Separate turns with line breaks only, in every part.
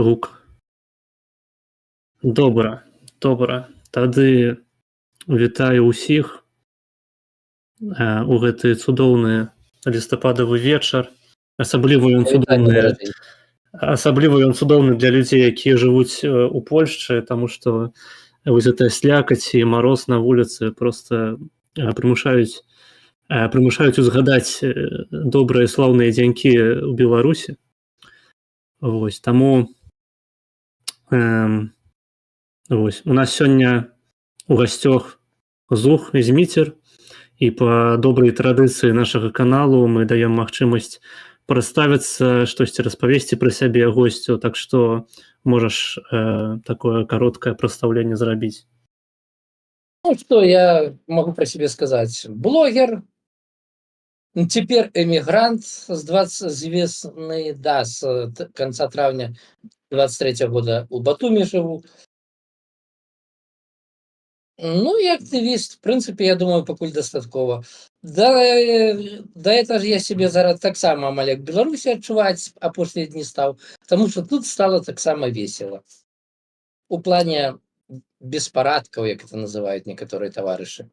Гук. Добра, добра. Тады вітаю ўсіх у гэты цудоўны лістападавы вечар. Асабліва ён цудоўны для людзей, якія жывуць у Польшчы, таму што вось гэтая слякаць і мароз на вуліцы проста прымушаюць узгадаць добрыя слаўныя дзянькі ў Беларусі. Вось таму вось у нас сёння у гасцёх Зух Зміцер, і па добрай традыцыі нашага каналу мы даем магчымасць прадставіцца, штосьці распавесці пра сябе госцю, так што можаш такое кароткае прадстаўленне зрабіць.
Ну что я могу про себя сказать? Блогер, теперь эмигрант с весны, да, с конца травня 23 года у Батуми живу. Ну и активист, в принципе, я думаю, пакуль дастаткова. Да это ж я себе зараз таксама амаль як Беларусі адчуваць апошнія дні стаў, потому что тут стало таксама весело. У плане беспарадкаў, як это называют некаторыя таварышы.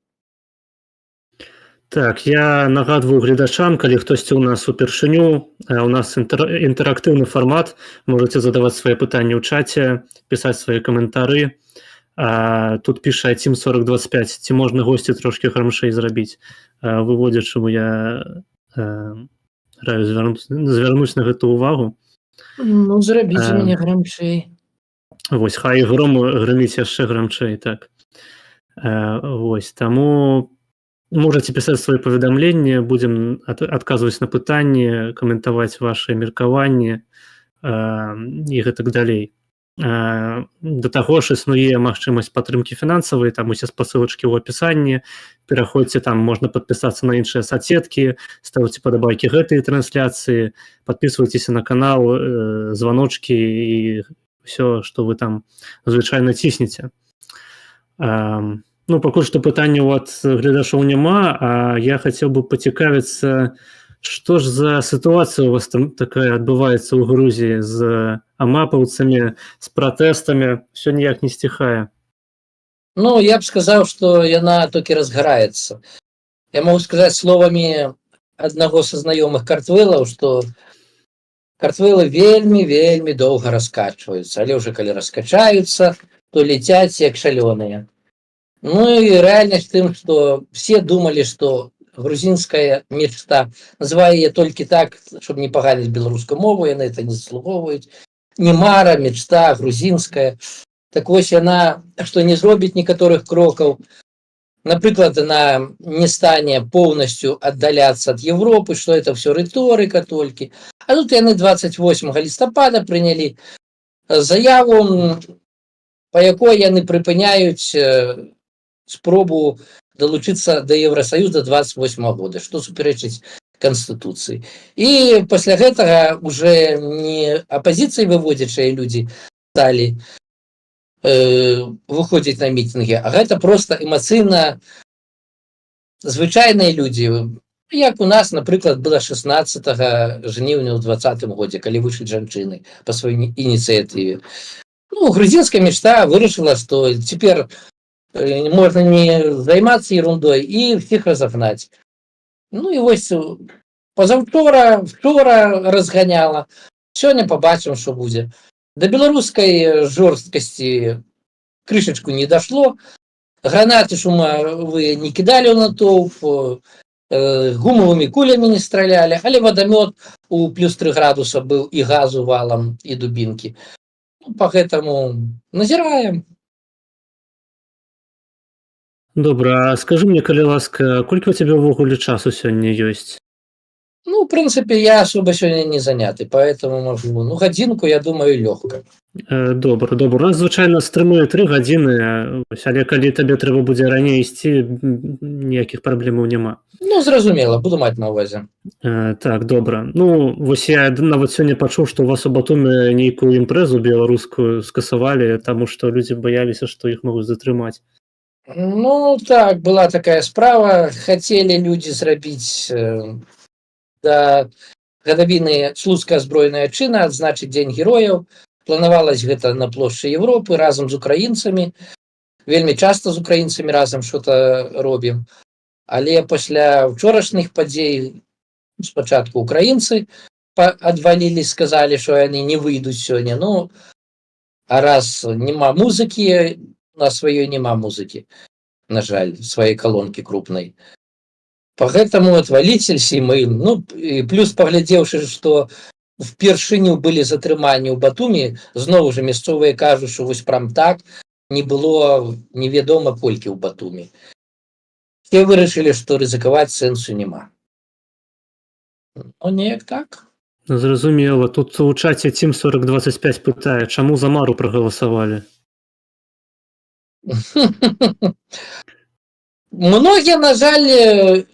Так, я нагадваю гледачам, калі хтосьці ў нас упершыню, у нас інтэрактыўны фармат, можаце задаваць свае пытанні ў чаце, пісаць свае каментары. Тут піша Тим 4025, ці можна госці трошкі грамшэй зрабіць, выводзячы я раю звярнуць на гэту увагу.
Ну, зрабіце мяне грамшэй.
Вось, хай гром грыміць яшчэ грамчэй, так. Вось, таму можаце пісаць свае паведамленні, будзем адказваць на пытанні, каментаваць вашыя меркаванні і гэтак далей. Да таго ж існуе магчымасць падтрымкі фінансавай, там усе спасылачкі ў апісанні, пераходзьце, там можна падпісацца на іншыя соцсеткі, ставце падабайкі гэтай трансляцыі, падпісвайцеся на канал, званочкі і все, што вы там звычайна ціснеце. Ну, пакуль што пытанняў ад гледачоў няма, а я хацеў бы пацікавіцца, што ж за сітуацыя у вас там такая адбываецца ў Грузіі з амапаўцамі, з пратэстамі, все ніяк не сціхае?
Ну, я б сказаў, што яна толькі разгараецца. Я могу сказаць словамі аднаго са знаёмых картвэлаў, што картвэлы вельмі доўга раскачваюцца, але ўжо калі раскачаюцца, то ляцяць як шалёныя. Ну і рэальнасць тым, што все думалі, што грузинская мечта, называю я толькі так, чтобы не поганить беларускую мову, яны это не заслугоўваюць, не мара, мечта, грузинская. Так вось яна, што не зробіць некаторых крокаў, напрыклад, она не стане полностью аддаляцца ад Европы, что это все рыторыка толькі. А тут яны 28 лістапада прынялі заяву, па якой яны прыпыняюць спробу далучыцца да Евросоюза 28 года, што супярэчыць Канстытуцыі. І пасля гэтага уже не апазіцыі выводзячыя людзі сталі выходзіць на мітынгі, а гэта проста эмацыйна звычайныя людзі. Як у нас, напрыклад, было 16 жніўня ў 2020 годзе, калі выйшлі жанчыны па сваёй ініцыятыве. Ну, грузинская мечта вырашыла, што цяпер можно не займацца ерундой і всіх разогнаць. Ну і вось вчора разганяла. Сёння побачым, што будзе. Да беларускай жорсткасці крышачку не дошло. Гранаты шумовые не кидали ў натоўп, гумовыми кулямі не стралялі, але вадамёт у плюс 3 градуса быў і газу валам, і дубінкі. Ну, поэтому назіраем.
Добра, а скажы мне, калі ласка, колькі у цябе ўвогуле часу сёння ёсць?
Ну, в принципе, я особо сегодня не заняты, поэтому могу, годинку, я думаю, легко.
Добра. У нас звычайна стрымуе 3 гадзіны, але калі табе трэба будзе раней ісці, ніякіх праблемаў няма.
Ну, зразумела, буду маць на ўвазе.
Так, добра. Ну, вось я нават сёння пачуў, што у вас у Батуме нейкую імпрэзу беларускую скасавалі, таму што людзі баяліся, што іх могуць затрымаць.
Ну, так, была такая справа. Хотели люди зрабіць да гадавіны слуцкая збройная чына, адзначыць Дзень герояў. планавалось гэта на плошчы Европы разам з украінцамі, вельмі часта з украінцамі разам что-то робім. Але пасля ўчорашніх падзей спачатку украінцы адвалілі, сказалі, што яны не выйдуць сёння. Ну, а раз няма музыкі, на сваёй няма музыкі, на жаль, сваёй калонкі крупнай. Поэтому отваліцелься мы, ну, і плюс паглядзеўшы, што впершыню былі затрыманні ў Батумі, зноў жа мясцовыя кажуць, што вось прям так не было невядома колькі ў Батумі. Все вырашылі, што рызыкаваць сэнсу няма. Ну, неяк так.
Зразумела. Тут у чаце Team 4025 пытае, чаму за Мару прагаласавалі?
Многія, на жаль,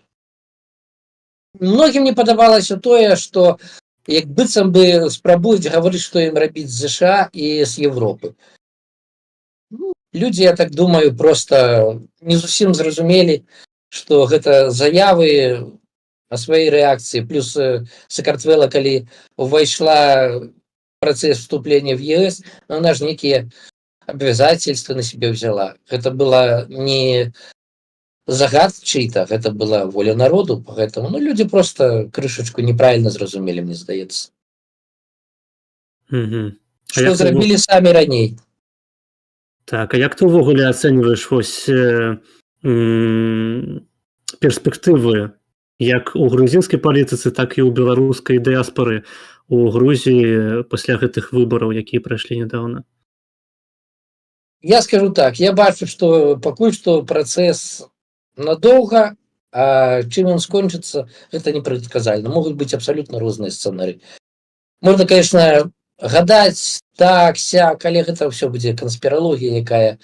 многім не падабалася тое, што як быццам бы спрабуюць гаварыць, што ім рабіць з ЗША і з Европы. Людзі, я так думаю, просто не зусім зразумелі, што гэта заявы о сваёй рэакцыі. Плюс Сакартвела, калі увайшла працэс вступлення в ЕС, она ж некія абавязательства на себе взяла. Гэта была не загад чей-то, гэта была воля народу. Поэтому людзі просто крышачку неправільна зразумелі, мне здаецца. Што зрабілі самі раней.
Так, а як ты ўвогуле ацэньваеш вось перспектывы як у грузінскай палітыцы, так і ў беларускай дыяспары у Грузіі пасля гэтых выбараў, якія прайшлі нядаўна?
Я скажу так, я бачу, што пакуль што працэс надоўга, а чым ён скончыцца, гэта непрадказальна. Могуць быць абсалютна розныя сцэнары. Можна, конечно, гадаць так, сяк, але гэта ўсё будзе канспіралогія якая.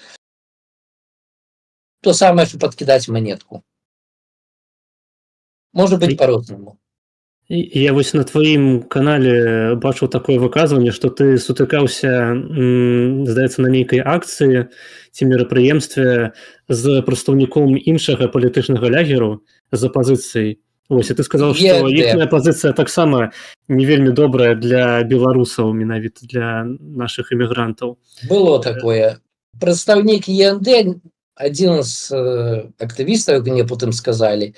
То самае, што падкідаць манетку. Можа быць па-рознаму.
Я вось на тваім канале бачыў такое выказванне, што ты сутыкаўся, здаецца, на нейкай акцыі ці мерапрыемстве з прадстаўніком іншага палітычнага лягеру з апазіцыяй. Вось, і ты сказаў, што іхняя пазіцыя таксама не вельмі добрая для беларусаў, менавіта для нашых эмігрантаў.
Было такое. Прадстаўнік ЕНД, адзін з актывістаў, мне потым сказалі,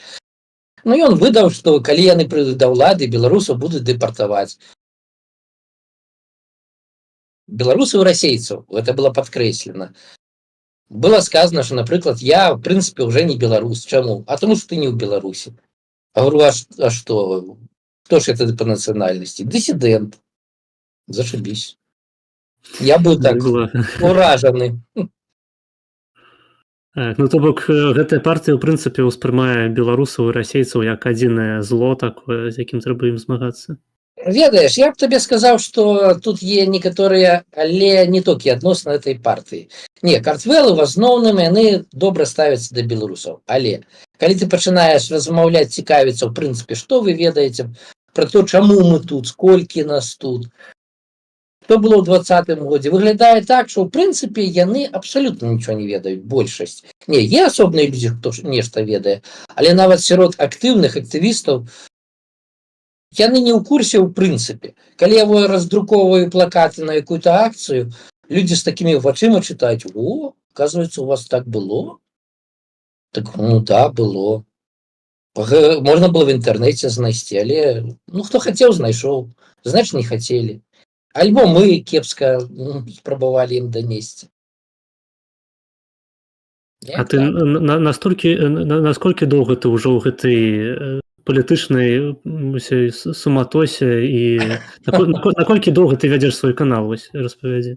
ну, ён выдаў, што калі яны прыйдуць да ўлады, беларусаў будуць дэпартаваць. Беларусаў і расейцаў, гэта было падкрэслена. Было сказано, что, например, я, в принципе, уже не белорус. Чему? А тому, что ты не в Беларуси. А говорю, а что? Кто же это по национальности? Диссидент. Зашибись. Я был так уражены.
Ну, то бок, гэтая партыя, ў прынцыпе, ўспрымае беларусаў і расейцаў як адзінае зло такое, з якім трэба ім змагацца.
Ведаеш, я б табе сказаў, што тут є некаторыя, але не толькі адносна этой партыі. Не, Картвелы в асноўным яны добра ставяцца да беларусаў. Але калі ты пачынаеш размаўляць, цікавіцца, ў прынцыпе, што вы ведаеце пра то, чаму мы тут, сколькі нас тут, што было ў 2020 годзе, выглядае так, што ў прынцыпе яны абсалютна нічого не ведаюць, большасць. Не, є асобныя людзі, хто нешта ведае, але нават сярод актыўных актывістаў яны не ў курсе ў прынцыпе. Калі я раздруковываю плакаты на якую-то акцыю, людзі з такімі вачыма чытаюць: о, оказывается, у вас так было? Так, ну да, было. Можна было в інтэрнэце знайсці, але ну хто хацеў, знайшоў, значит, не хацелі. Альбо мы кепска спрабавалі ім данесці.
А ты насколькі доўга ты ўжо ў гэтай палітычнай суматосе і наколькі доўга ты вядзеш свой канал, вось распавядзі?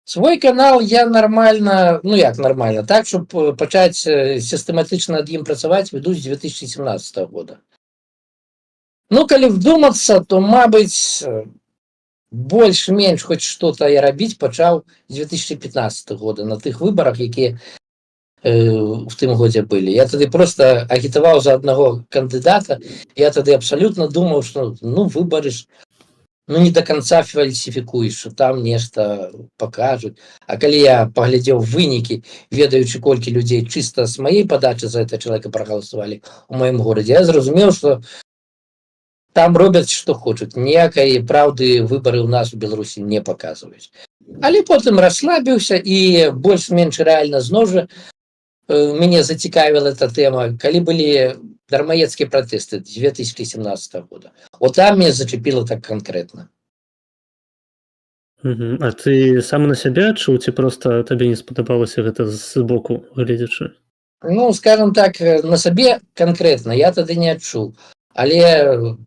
Свой канал я нормально, ну як нормально, так, щоб пачаць сістэматычна над ім працаваць, веду з 2017 года. Ну, калі вдумацца, то, мабыць, больш-менш хоць што-то я рабіць пачаў з 2015 года, на тых выбарах, якія в тым годзе былі. Я тады просто агітаваў за аднаго кандыдата, я тады абсалютна думаў, што ну выбары ж не до конца фальсифікуеш, що там нешта пакажуць. А калі я паглядзеў вынікі, ведаючы колькі людзей чыста з маёй падачы за гэта чалавека прагаласавалі ў маім горадзе, я зразумеў, што там робяць што хочуць. Ніякай праўды выбары ў нас у Беларусі не паказваюць. Але потым расслабіўся і больш-менш рэальна зноў жа мяне зацікавіла эта тэма, калі былі дармаедскія пратэсты 2017 года. Вот там мяне зачапіла так канкрэтна.
А ты сам на сябе адчуў, ці проста табе не спадабалася гэта з боку гледзячы?
Ну, скажем так, на сабе канкрэтна я тады не адчуў. Але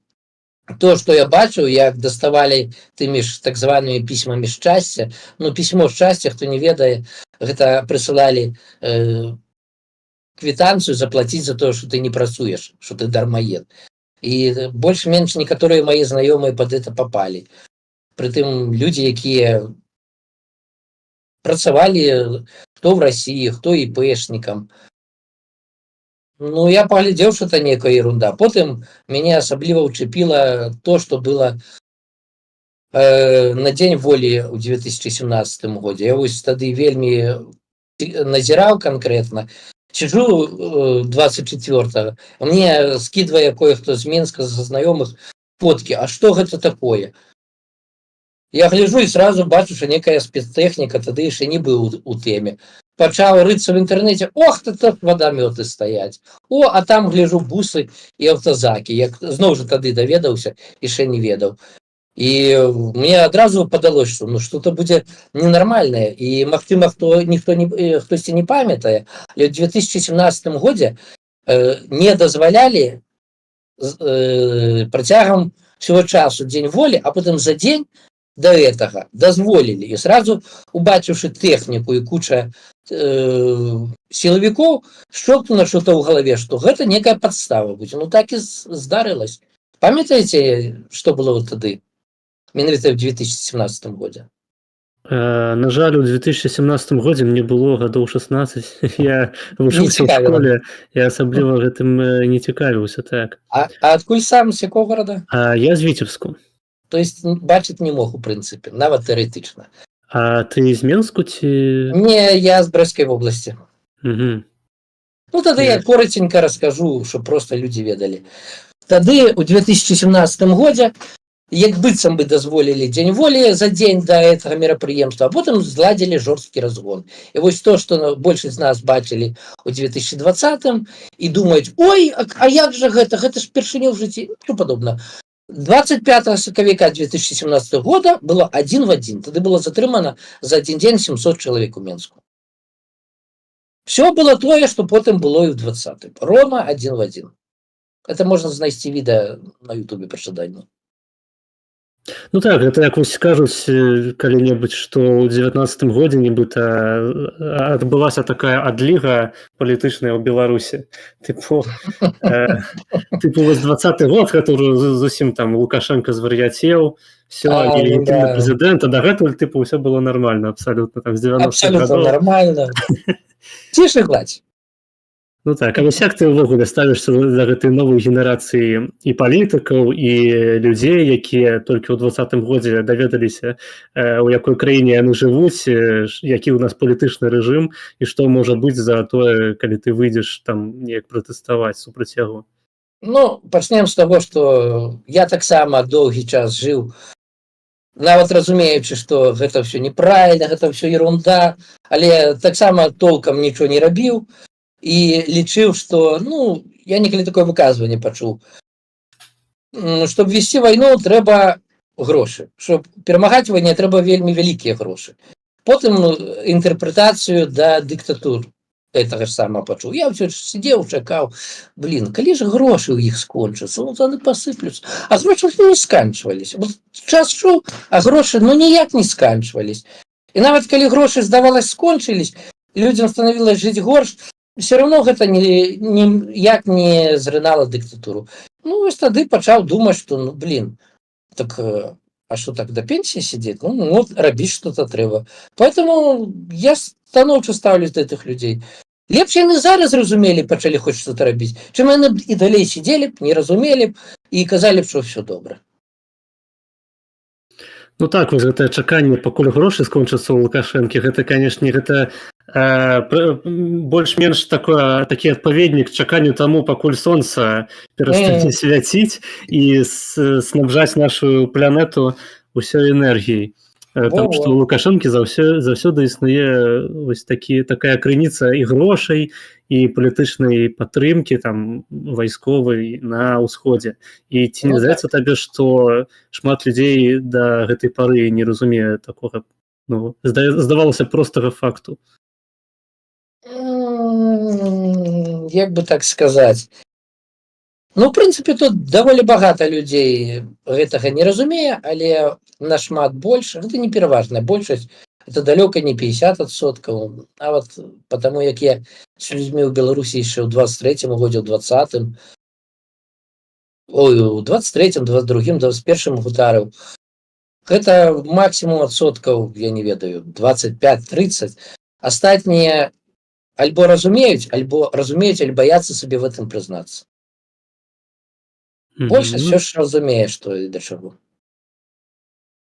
то, што я бачыў, як даставалі тымі ж так званымі пісьмамі шчасця, ну, пісьмо шчасця, хто не ведае, гэта прысылалі квітанцыю заплаціць за тое, што ты не працуеш, што ты дармаед. І больш-менш некаторыя мае знаёмыя пад гэта папалі. Прытым людзі, якія працавалі хто ў Расіі, хто іпэшнікам. Ну, я паглядзеў, што это некая ерунда. Потым мяне асабліва ўчапіла то, што было на дзень волі ў 2017 годзе. Я вось тады вельмі назіраў канкрэтна. Сиджу 24-го, мне скидывае кое-хто з Менска, з знаёмых, фоткі. А што гэта такое? Я гляжу і сразу бачу, што некая спецтэхніка, тады яшчэ не быў у тэме. Пачаў рыцца в інтэрнэце, ох, тут вадамёты стаяць. О, а там гляжу бусы і аўтазакі. Я зноў жа тады даведаўся, яшчэ не ведаў. І мне адразу падалося, што ну што-то будзе ненармальнае. І магчыма, хтосьці не памятае, але ў 2017 годзе не дазвалялі працягам свайго часу дзень волі, а потым за дзень до гэтага дазволілі. І сразу, убачыўшы тэхніку і куча сілавікоў, шчоўкнула што-то ў галаве, што гэта некая падстава будзе. Ну так і здарылася. Памятаеце, што было тады? Менавіта ў 2017 годзе.
На жаль, у 2017 годзе мне было гадоў 16. Я вучыўся ў школе і асабліва гэтым не цікавіўся. Так.
А адкуль сам, з якого гарада?
Я з Віцебску.
То есть бачыць не мог, у прынцыпе, нават тэарэтычна.
А ты з Менску ці...
Не, я з Брэскай вобласці.
Ну,
тады я коротенька раскажу, щоб просто людзі ведалі. Тады, у 2017 годзе, як быццам бы дазволілі дзень волі за дзень да гэтага мерапрыемства, а потым зладзілі жорсткі разгон. І вось то, што большасць з нас бачылі у 2020-м і думаюць, ой, а як жа гэта ж першыню в жыцці, що падобна. 25 сакавіка 2017 года было 1 в 1. Тады было затрымана за один дзень 700 чалавек у Менску. Все было тое, што потым было і ў 20-м. Рома 1 в 1. Это можна знайсці відэа на Ютубе пры жаданні.
Ну так, гэта як вось скажуць калі-небудзь, што ў 19 годзе нібыта адбылася такая адліга палітычная ў Беларусі. Тыпу вось 20 год, который зусім там Лукашенко звар'яцеў, все, нелегітимны прэзідэнт, а дагэтуль тыпу ўсё было нормально, абсалютна там з 90-х
Абсолютно
гадоў.
нормально. Ціш і гладзь.
Ну так, а вось як ты ўвогуле ставішся да гэтай новай генерацыі і палітыкаў, і людзей, якія толькі ў 20-м годзе даведаліся, у якой краіне яны жывуць, які ў нас палітычны рэжым, і што можа быць за тое, калі ты выйдзеш там неяк пратэставаць супраць яго?
Ну, пачнем з таго, што я таксама доўгі час жыў, нават разумеючы, што гэта ўсё неправільна, гэта ўсё ерунда, але таксама толкам нічого не рабіў, і лічыў, што, ну, я некалі такое выказванне пачуў. Щоб весці вайну, трэба грошы. Щоб перамагаць вайне, трэба вельмі вялікія грошы. Потым інтэрпрэтацыю да дыктатур гэтага ж сама пачуў. Я ўсё сидзеў, чакаў, калі ж грошы ў іх скончацца, ну, яны пасыплюцца. А грошы не сканчваліся. Час шоў, а грошы, ну, ніяк не сканчваліся. І нават калі грошы, здавалось, скончылись, людзям становілася жыць горш, все равно гэта ніяк не зрынала дыктатуру. Ну, вось тады пачаў думаць, што, ну, так, а што так, да пенсіі сидзець? Ну, рабіць што-то трэба. Поэтому я станоўча ставлюсь да гэтых людзей. Лепш яны зараз разумелі, пачалі хоць што-то рабіць, чым яны і далей сидзелі б, не разумелі б і казалі б, што ўсё добра.
Ну так, вось гэтае чаканне, пакуль грошы скончацца ў Лукашэнкі, гэта, канешне, гэта больш-менш такі адпаведнік чаканню таму, пакуль сонца перастане свяціць і снабжаць нашу планету ўсёй энергіяй. Таму што у Лукашэнкі заўсёды існуе вось такая крыніца і грошай, і палітычнай падтрымкі там вайсковай на ўсходзе. І ці не
Ну
здаецца
так.
табе, што шмат людзей да гэтай пары не разумее такога, здавалася, простага факту?
Як бы так сказаць. Ну, в прынцыпе, тут даволі багата людзей гэтага не разумее, але нашмат больш, гэта не пераважная большасць, это далёка не 50%, нават потому, як я з людзьмі ў Беларусі яшчэ ў 23-м годзе, ў 20-м, ой, у 23-м, 22-м, 21-м гутарыў, гэта максімум адсоткаў, я не ведаю, 25-30. Астатнія альбо разумеюць, альбо баяцца сабе в этом прызнацца. Большасць ўсё ж разумее, што і да чаго.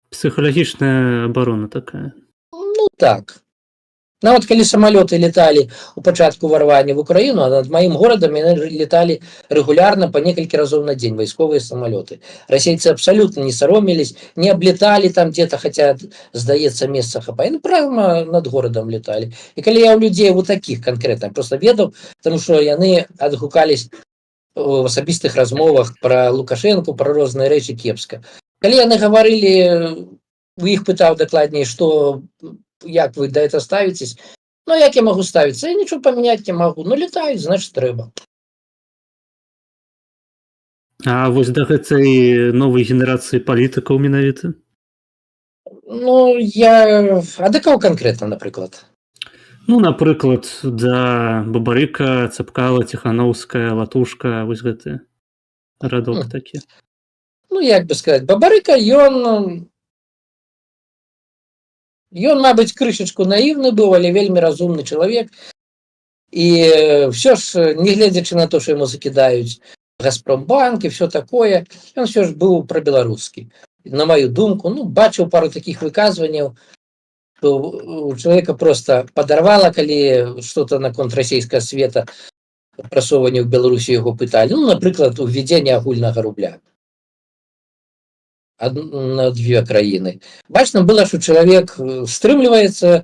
Псіхалагічная абарона такая.
Ну так. Нават калі самалёты леталі ў пачатку ўварвання в Украіну, а над маім горадам яны леталі рэгулярна па некалькі разоў на дзень, вайсковыя самалёты. Расейцы абсалютна не саромелись, не аблеталі там где-то, хаця, здаецца, месца хапае. Яны прямо над горадам леталі. І калі я ў людзей у такіх канкрэтна проста ведаў, таму што яны адгукались в асабістых размовах пра Лукашэнку, пра розныя рэчы кепска. Калі яны гаварылі, у іх пытаў дакладней, што як вы да это ставіцесь, ну як я магу ставіцца, я нічого памяняць не магу, ну летаюць, значит трэба.
А вось да гэтай новай генерацыі палітыкаў менавіта?
Ну, а да каго канкрэтна, напрыклад?
Ну, напрыклад, да Бабарыка, Цапкала, Ціханаўская, Латушка, вось гэты радок такі.
Ну, як бы сказаць, Бабарыка, ён, мабыць, крышачку наіўны быў, але вельмі разумны чалавек. І ўсё ж, не гледзячы на то, што яму закідаюць Газпромбанк і все такое, ён ўсё ж быў прабеларускі. На маю думку, ну, бачыў пару такіх выказванняў, што у чалавека просто падарвала, калі што-то наконт расійскага света прасоўвання ў Беларусі яго пыталі. Ну, напрыклад, увядзенне агульнага рубля на две краіны. Бачна было, што чалавек стрымліваецца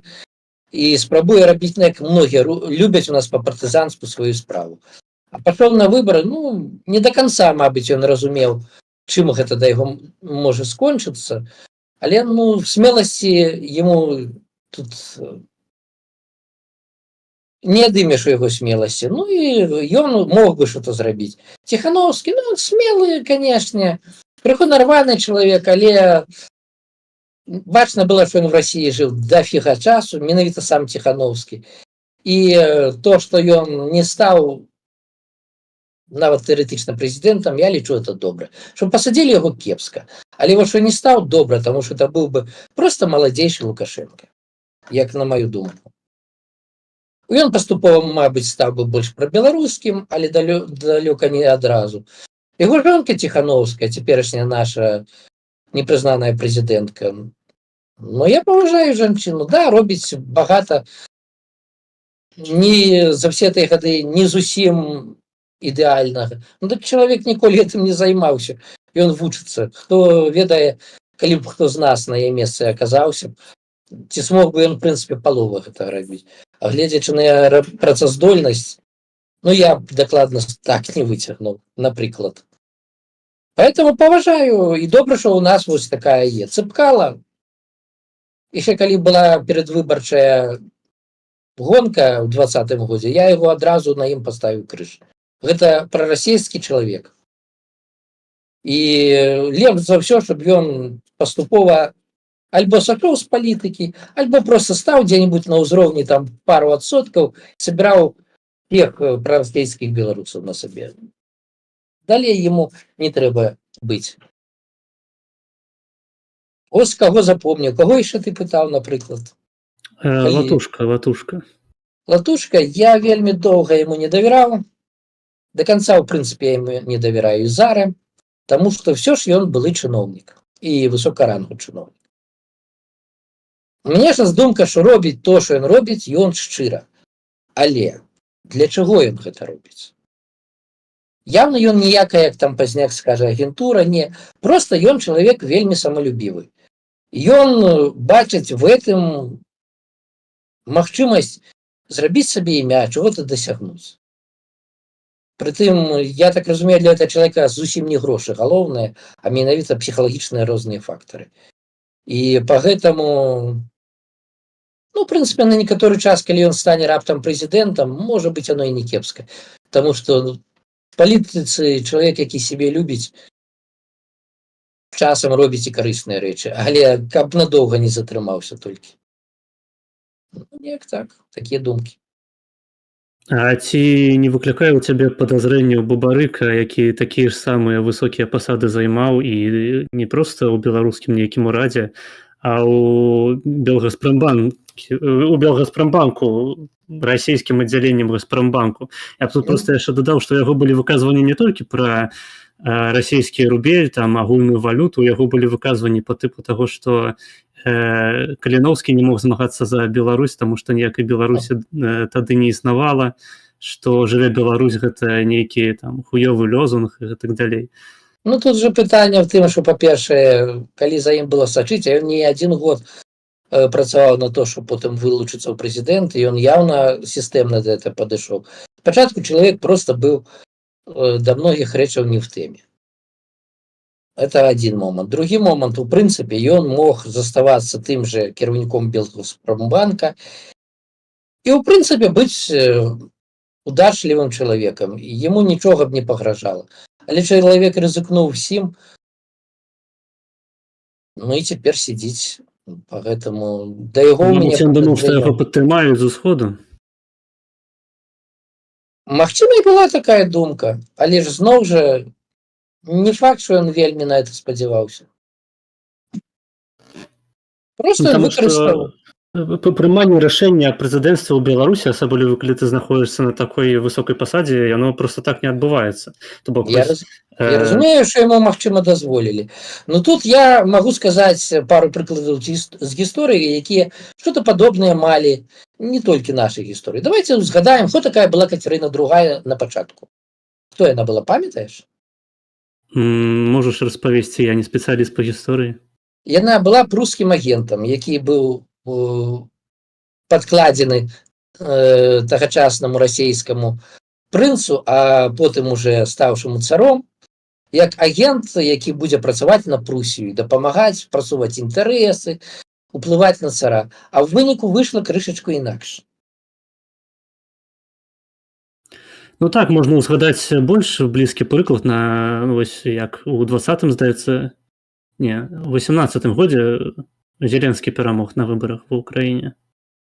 і спрабуе рабіць, як многія любяць у нас па партызанству сваю справу. А пашоў на выбары, ну, не до конца, мабыць, ён разумеў, чым гэта да яго можа скончыцца, але, ну, смеласці яму тут не адымеш у яго смеласці. Ну, і ён мог бы што-то зрабіць. Ціханаўскі, ну, смелы, канешне, крыху нарваны чалавек, але бачна было, што ён в Расіі жыў дафіга часу, менавіта сам Ціханаўскі. І то, што ён не стаў нават тэарэтычна прэзідэнтам, я лічу, это добра. Што пасадзілі яго кепска. Але вот што не стаў добра, таму што это быў бы проста маладзейшы Лукашенко, як на маю думку. Ён паступова, мабыць, стаў бы больш прабеларускім, але далёка не адразу. Яго жонка Ціханаўская, цяперашняя наша непрызнаная прэзідэнтка, ну, я паважаю жанчыну, да, робіць багата, не за все тыя гады не зусім ідэальнага. Ну, так чалавек ніколі гэтым не займаўся, ён вучыцца. Хто ведае, калі б хто з нас на яе месцы аказаўся, ці смог бы ён, в прынцыпе, палову гэтага рабіць. А гледзячы на працаздольнасць, ну, я б дакладна так не выцягнуў, напрыклад. Поэтому паважаю, і добра, што ў нас вось такая є. Цапкала, яшчэ калі была перадвыбарчая гонка ў 20-м годзе, я яго адразу на ім паставіў крыж. Гэта прарасійскі чалавек. І лепш за ўсё, щоб ён паступова альбо сышоў з палітыкі, альбо просто стаў дзе-нибудь на ўзроўні там пару адсоткаў, сабіраў тех прарасійскіх беларусаў на сабе. Далей яму не трэба быць. Ось каго запомніў. Каго яшчэ ты пытаў, напрыклад?
Латушка.
Латушка, я вельмі доўга яму не давяраў. До конца, в прынцыпе, я яму не давяраю зараз, таму што ўсё ж ён былы чыноўнік і высокаранговы чыноўнік. Мне ж думка, што робіць то, што ён робіць, ён шчыра. Але для чаго ён гэта робіць? Явно ён ніякая, як там пазняк скажа, агентура, не. Просто ён чалавек вельмі самалюбівы. Ён бачыць в этом магчымасць зрабіць сабе імя, чого-то дасягнуць. Прытым, я так разумею, для этого чалавека зусім не грошы галоўнае, а менавіта псіхалагічныя розныя фактары. І па гэтаму, ну, в прынцыпе, на некаторы час, калі ён стане раптам прэзідэнтам, можа быць, оно і не кепска. Таму што в палітыцы чалавек, які сябе любіць, часам робіць і карысныя рэчы, але каб надоўга не затрымаўся толькі. Ну, неяк так, такія думкі.
А ці не выклікае ў цябе падазрэнняў Бабарыка, які такія ж самыя высокія пасады займаў і не проста ў беларускім нейкім урадзе, а ў Белгаспромбанку, расійскім аддзяленнем Газпромбанку. Я б тут проста яшчэ дадаў, што яго былі выказванні не толькі пра расійскі рубель, там агульную валюту, у яго былі выказванні па тыпу таго, што Каліноўскі не мог змагацца за Беларусь, таму што ніякай Беларусі тады не існавала, што жыве Беларусь гэта нейкі там хуёвы лозунг і так далей.
Ну, тут же пытанне в тым, што, па-першае, калі за ім было сачыць, а ён не адзін год працаваў на то, што потым вылучыцца ў прэзідэнт, і ён яўна сістэмна да гэта падышоў. Спачатку чалавек проста быў да многіх рэчаў не в тэме. Это один момант. Другі момант, у прынцыпе, ён мог заставацца тым же кіраўніком Белгаспромбанка і, у прынцыпе, быць удачлівым чалавекам. Яму нічога б не пагражала. Але чалавек рызыкнуў усім, ну і цяпер сидзіць по гэтаму. Да яго ў мяне
ён думаў, што яго падтрымаюць з усходу.
Магчыма, і была такая думка, але ж зноў жа не факт, што ён вельмі на это спадзяваўся. Просто ён выкарыстаў.
Прыманне рашэння прэзідэнцтва ў Беларусі, асабліва калі ты знаходзішся на такой высокай пасадзе, яно просто так не адбываецца.
Я разумею, што яму, магчыма, дазволілі. Но тут я магу сказаць пару прыкладаў з гісторыі, якія што-то падобнае малі не толькі нашай гісторыі. Давайте згадаем, хто такая была Кацярына II на пачатку. Хто яна была, памятаеш?
Можаш распавесці, я не спецыяліст па гісторыі.
Яна была прускім агентам, які быў падкладзены тагачаснаму расійскаму прынцу, а потым уже стаўшаму царом, як агент, які будзе працаваць на Прусію, дапамагаць, прасуваць інтарэсы, уплываць на цара. А ў выніку выйшла крышачку інакш.
Ну так, можна ўзгадаць больш блізкі прыклад на, вось як у 20-м, здаецца, не, у 18-м годзе Зеленскі перамог на выбарах в Украине.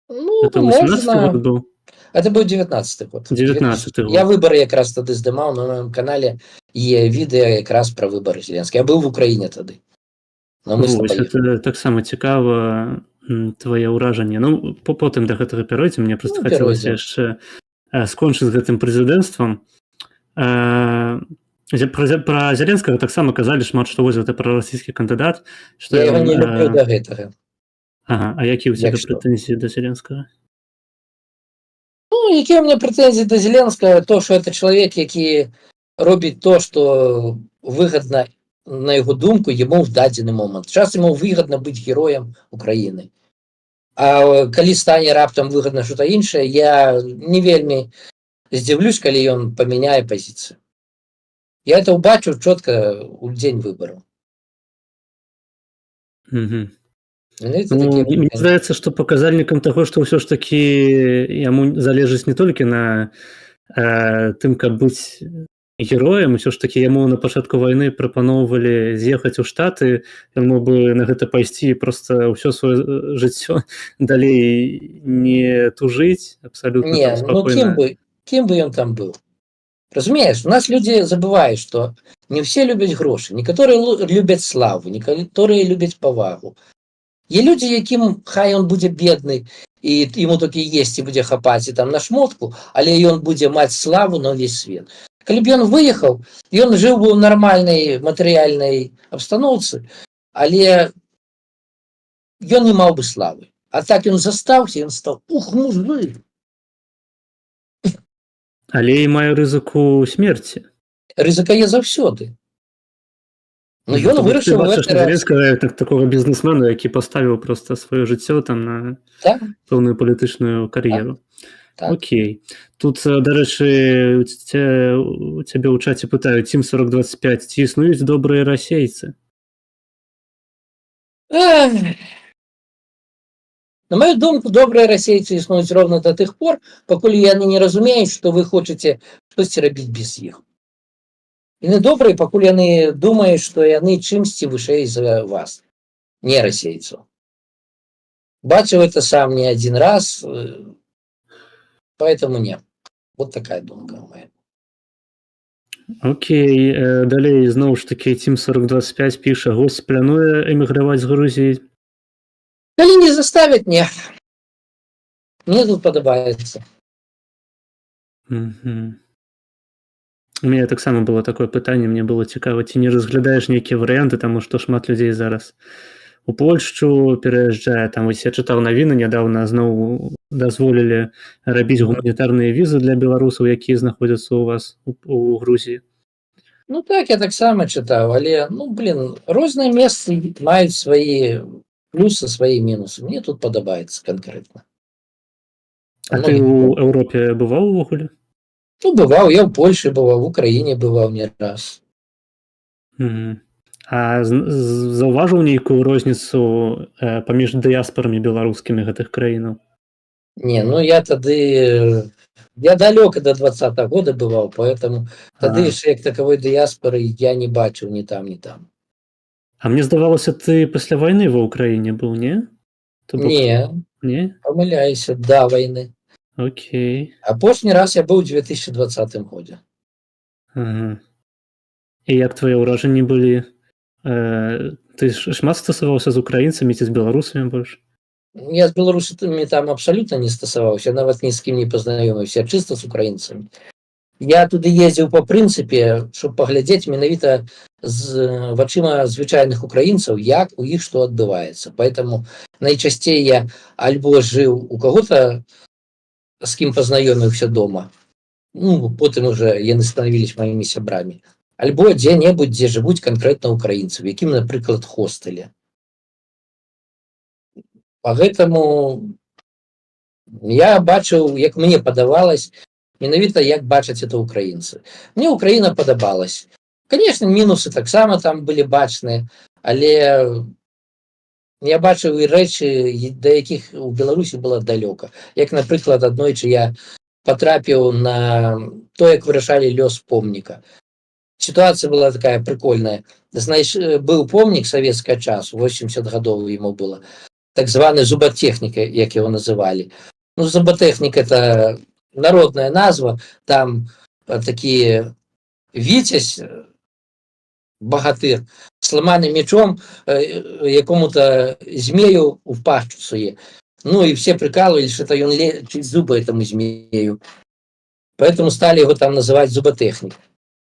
Ну,
это 18-й год был?
Это был 19-й год.
19-й год.
Я выборы якраз тады здымаў, на моем канале є відэо якраз про выборы Зеленскага. Я был в Украине тады.
Это таксама цікава, твоє ўражанне. Ну, потым да гэтага пяройдзем. Мне просто хацелася яшчэ скончыць з гэтым прэзідэнцтвам. Про Зеленскага таксама казалі шмат, што вось гэта прарасійскі кандыдат.
Я яго не люблю да гэтага.
Ага, а які ў цябе прэтэнзіі да Зеленскага?
Ну, якія ў мяне прэтэнзіі да Зеленскага, то, што это чалавек, які робіць то, што выгадна, на яго думку, яму в дадзены момант. Час яму выгадна быць героем Украіны. А калі стане раптам выгадна што-то іншае, я не вельмі здзіўлюсь, калі ён памяняе пазіцыю. Я это убачу чётка ў дзень выбараў.
Мне здаецца, што паказальнікам таго, што ўсё ж такі яму залежыць не толькі на тым, каб быць героем, усё ж такі яму на пачатку вайны прапаноўвалі з'ехаць у Штаты, ён мог бы на гэта пайсці проста ўсё сваё жыццё далей не тужыць абсалютна спакойна.
Кім бы ён там быў? Разумееш, у нас людзі забываюць, што не ўсе любяць грошы, некаторыя любяць славу, некаторыя любяць павагу. Є людзі, якім хай ён будзе бедны і яму толькі есці будзе хапаць і там на шмотку, але ён будзе маць славу на ўвесь свет. Калі б ён выехаў, ён жыў бы ў нармальнай матэрыяльнай абстаноўцы, але ён не маў бы славы. А так ён застаўся, ён стаў мужик.
Але і мае рызыку смерці.
Рызыка є заўсёды. Ну ён
Тобто ти
вырашыў
бачиш
гэты раз.
Зеленського як такого бізнесмена, який поставив просто своє життя там на
Так,
певну політичну кар'єру.
так.
Окей. Тут, до речі, у тебе у чаті питають, Team 4025, чи існують добрі російці?
Эх. На мою думку, добрыя расейцы існуюць ровно до тых пор, пакуль яны не разумеюць, што вы хочаце штосьці рабіць без іх. Яны добрыя, пакуль яны думаюць, што яны чымсьці вышэй за вас, не расейцаў. Бачыў это сам не один раз, поэтому не. Вот такая думка моя.
Окей. Далей, знову ж таки, Team 4025 пише, ГОС планує емігравати з Грузії?
Калі не заставят, не. Мне тут падабаецца.
Угу. У мяне таксама было такое пытанне, мне было цікава, ці не разглядаеш нейкія варыянты, таму што шмат людзей зараз у Польшчу пераязджае, там вось я чытаў навіны нядаўна, зноў дазволілі рабіць гуманітарныя візы для беларусаў, якія знаходзяцца у вас у Грузіі.
Ну так, я таксама чытаў, але, розныя месцы маюць свае плюсы, свае мінусы. Мне тут падабаецца канкрэтна.
А ты ў Еўропе бываў увогуле?
Ну, бываў, я ў Польшы бываў, в Украіне бываў не раз.
Угу. А заўважыў нейкую розніцу паміж дыяспарамі беларускімі гэтых краінаў?
Не, я далёка до 20-го года бываў, поэтому тады яшчэ як таковой дыяспоры я не бачыў ні там, ні там.
А мне здавалася, ты пасля вайны ва ўкраіне быў, не?
Не, памыляюся, да вайны.
Окей.
Апошні раз я быў у 2020 годзе.
Ага. І як твае ўражанні былі? Ты шмат стасаваўся з украінцамі ці з беларусамі больш?
Я з беларусамі там абсалютна не стасаваўся, нават ні з кім не пазнаёміўся, чыста з украінцамі. Я туды ездзіў па прынцыпе, щоб паглядзець менавіта з вачыма звычайных украінцаў, як у іх што адбываецца. Поэтому найчасцей я альбо жыў у каго-то, з кім пазнаёміўся дома, потым уже яны станавіліся маімі сябрамі, альбо дзе-небудзь, дзе жывуць канкрэтна украінцы, в якім, напрыклад, хостэле. Поэтому я бачыў, як мне падавалось, менавіта як бачаць это украінцы. Мне Украіна падабалась. Конечно, мінусы таксама там былі бачныя, але я бачыў і рэчы, да якіх у Беларусі было далёка. Як, напрыклад, аднойчы я патрапіў на то, як вырашалі лёс помніка. Ситуация была такая прикольная. Был помнік савецкага часу, 80 гадоў ему было, так званы зуботехника, як его называли. Зуботехник — это народная назва, там такі віцязь, багатыр, с ламаным мечом якому-то змею в пащу суе. И все прикалывались, что это он лечит зубы этому змею. Поэтому стали его там называть зуботехник.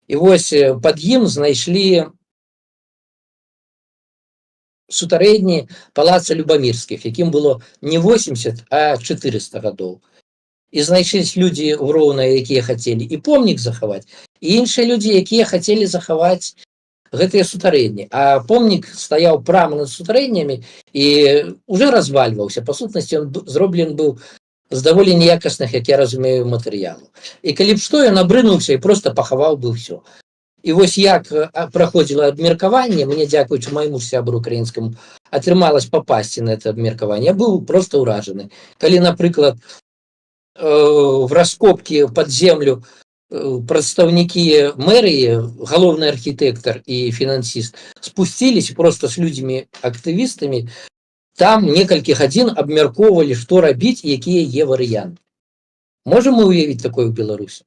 І вось пад ім знайшлі сутарэдні палаца Любамірскіх, якім было не 80, а 400 гадоў. І знайшліся людзі ў Роўна, якія хацелі і помнік захаваць, і іншыя людзі, якія хацелі захаваць гэтыя сутарэдні. А помнік стаяў прама над сутарэднямі і уже развальваўся. Па сутнасці, ён зроблены быў з даволі неякасных, як я разумею, матэрыялаў. І калі б што, ён абрынуўся і проста пахаваў бы ўсё. І вось як праходзіла абмеркаванне, мне, дзякуючы майму сябру украінскаму, атрымалось папасці на это абмеркаванне. Я быў проста ўражаны. Калі, напрыклад, в раскопкі пад землю прадстаўнікі мэрыі, галоўны архітэктар і фінансіст спусціліся проста з людзьмі-актывістамі, там некалькі гадзін абмяркоўвалі, што рабіць і якія є варыянты. Можам мы ўявіць такое ў Беларусі?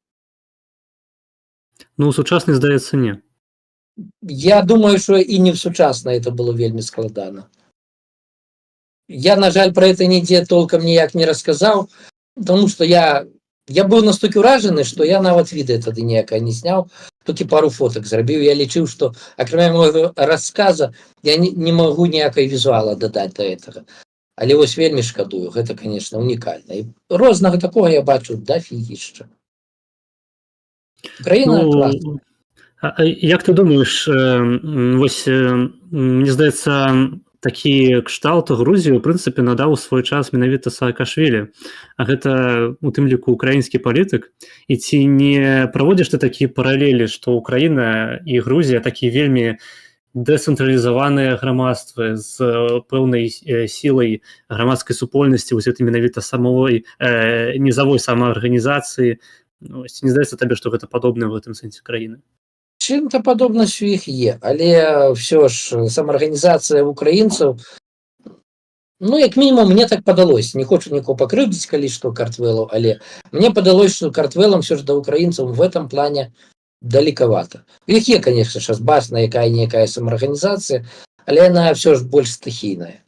Сучасны, здаецца, не.
Я думаю, что и не в сучаснае это было вельмі складана. Я, на жаль, про это нідзе толком ніяк не расказаў, потому что я быў настолькі ўражаны, што я нават відэа тады ніякае не сняў, толькі пару фоток зрабіў. Я лічыў, што акрамя майго расказа я не магу ніякай візуала дадаць да гэтага. Але вось вельмі шкадую, гэта, конечно, унікальна. І рознага такога я бачу дафігішча. Украіна класна.
Як ты думаеш, вось мне здаецца, такі кшталт Грузію ў прынцыпе надаў у свой час менавіта Саакашвілі, а гэта у тым ліку украінскі палітык, і ці не праводзіш ты такія паралелі, што Украіна і Грузія такі вельмі дэцэнтралізаваныя грамадствы з пэўнай сілай грамадскай супольнасці, вось гэта менавіта самой нізавой самаарганізацыі. Не здаецца табе, што гэта падобнае ў гэтым сэнсе краіны?
Чым-то падобнасць у іх але ўсё ж самаарганізацыя украінцаў, як мінімум мне так падалось, не хочу нікого пакрыўдзіць, калі што Картвэлаў, але мне падалось, што Картвэлам ўсё ж да украінцаў в этом плане далекавата. У іх конечно ж бачна якая-некая самаарганізацыя, але яна ўсё ж больш стыхійная.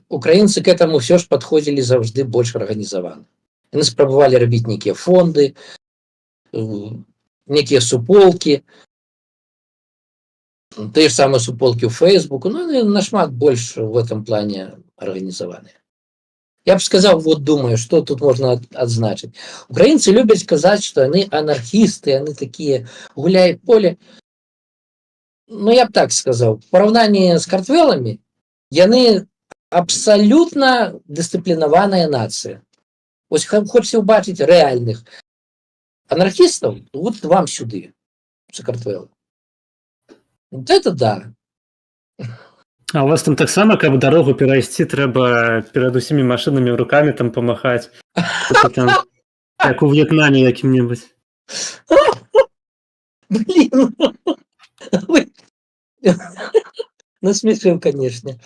Украінцы к этому ўсё ж падходзілі заўжды больш арганізавана. Яны спрабавалі рабіць нейкія фонды, некие суполки, те же самые суполки в Фейсбуку, они нашмат больше в этом плане организованы. Я бы сказал, думаю, что тут можно отзначить. Украинцы любят сказать, что они анархисты, они такие гуляют в поле. Я бы так сказал, в поравнании с Картвелами, они абсолютно дисциплинованная нация. Ось хочется убачить реальных анархистов, вот вам сюды, Картвелы. Вот это да.
А у вас там таксама, каб дарогу перайсці, трэба перад усімі машынамі рукамі там памахаць, як у В'етнаме якім-небудзь.
Блин, вы насмешил, конечно.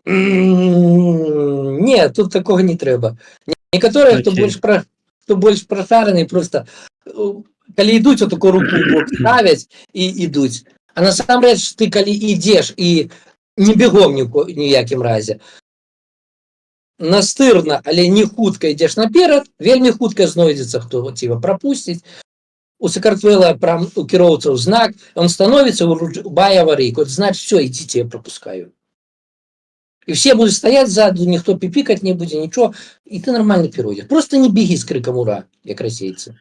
Нет, тут такого не трэба. Некоторые, хто больш прошарений, просто калі ідуць, таку руку в бок ставяць і ідуць. А насамрэч ты калі ідзеш і не бегом ніякім разе, настырна, але не хутка ідзеш наперад, вельмі хутка знойдзецца, хто цябе прапусціць. У Сакартвела у кіроўцаў знак, он становіцца, урубае аварыйку, значит, все, ідзіце, я пропускаю. И все будут стоять сзади, никто пипикать не будет, ничего, и ты нормально перейдешь. Просто не беги с криком «Ура!», как российцы.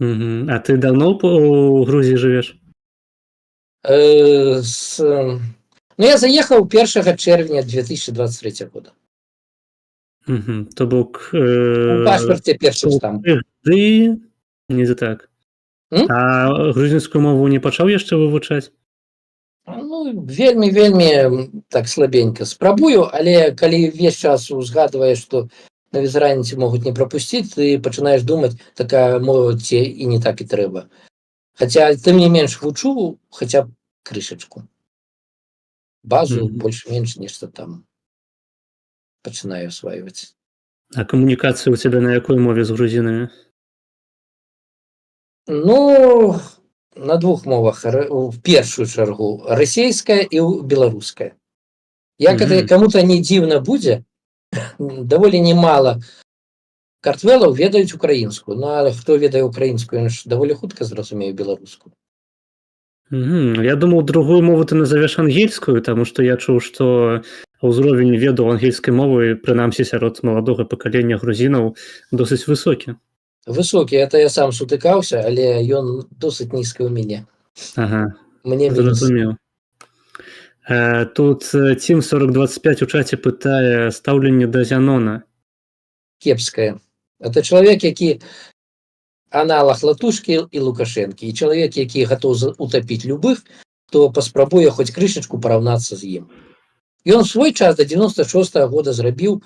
А ты давно у Грузии живешь?
Я заехал 1 червня 2023 года.
То бок...
У паспорте перший штамп.
Ты... Не за так. А грузинскую мову не пачаў яшчэ вывучаць?
Вельмі так слабенько спрабую, але калі весь час узгадываешь, что на візраніці могуць не пропусціць, ты пачынаеш думаць, такая мова ці і не так і трэба. Хаця тым не менш вучу хаця б крышачку. Базу больш-менш нешта там пачынаю осваивать.
А камунікацыя у цябе на якой мове з грузінамі?
На двух мовах, в першую чаргу расійская і беларуская. Кому-то не дзіўна будзе, даволі немало Картвелаў ведаюць украінскую, а хто ведае украінскую, ён ж даволі хутка зразумее беларускую.
Я думаў, другую мову ты назовеш ангельскую, таму што я чуў, што ўзровень ведаў ангельскай мовы, прынамсі сярод маладога пакалення грузінаў, досыць высокі.
Высокі, это я сам сутыкаўся, але ён досыць нізкі ў мяне.
Ага,
мне
зразумеў. Тут Team 4025 у чаце пытае стаўленне да Зянона.
Кепскае. Это чалавек, які аналаг Латушкі і Лукашэнкі, і чалавек, які гатоў утапіць любых, хто паспрабуе хоць крышачку параўнацца з ім. Ён свой час до 96-го года зрабіў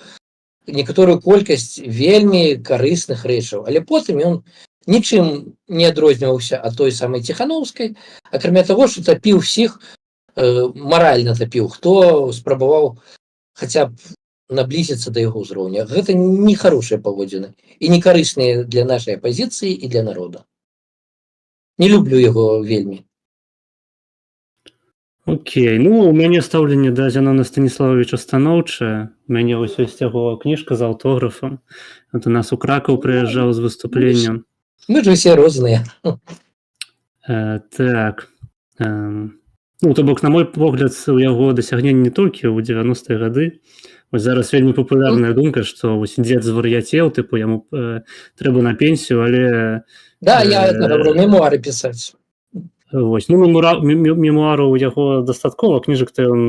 некаторую колькасць вельмі карысных рэчаў, але потым ён нічым не адрозніваўся ад той самай Ціхановскай, акрамя таго, што тапіў усіх, маральна тапіў, хто спрабаваў хаця б наблізіцца да яго ўзроўня. Гэта не хорошыя паводзіны і не карысныя для нашай апазіцыі і для народа. Не люблю яго вельмі.
Окей, у мяне стаўленне да Зянона Станіславовича станоўчае. У мяне вось ёсць яго кніжка з аўтографам. У нас у Кракаў прыязджаў з выступленнем.
Мы ж усе розныя.
Так. Ну, то бок, на мой погляд, у яго дасягненні не толькі ў 90-е гады. Вось зараз вельмі папулярная думка, што вось дзед звар'яцеў, тыпу яму трэба на пенсію, але
Да, я это говорю, мемуары писать.
вось, ну, мемуараў у яго дастаткова, кніжак-то ён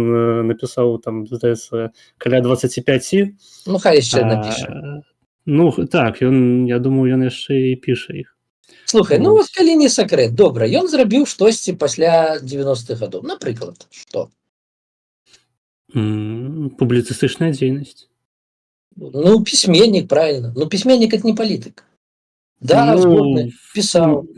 напісаў, там, здаецца, каля 25.
Ну, хай яшчэ напіша.
Ну, так, я думаю, ён яшчэ і піша іх.
Слухай, ну вот калі не сакрэт, добра, ён зрабіў штосьці пасля 90-х гадоў. Напрыклад, што?
Публіцыстычная дзейнасць.
Ну, пісьменнік, правильно. Ну, пісьменнік это не палітык. Да, згодны, пісаў.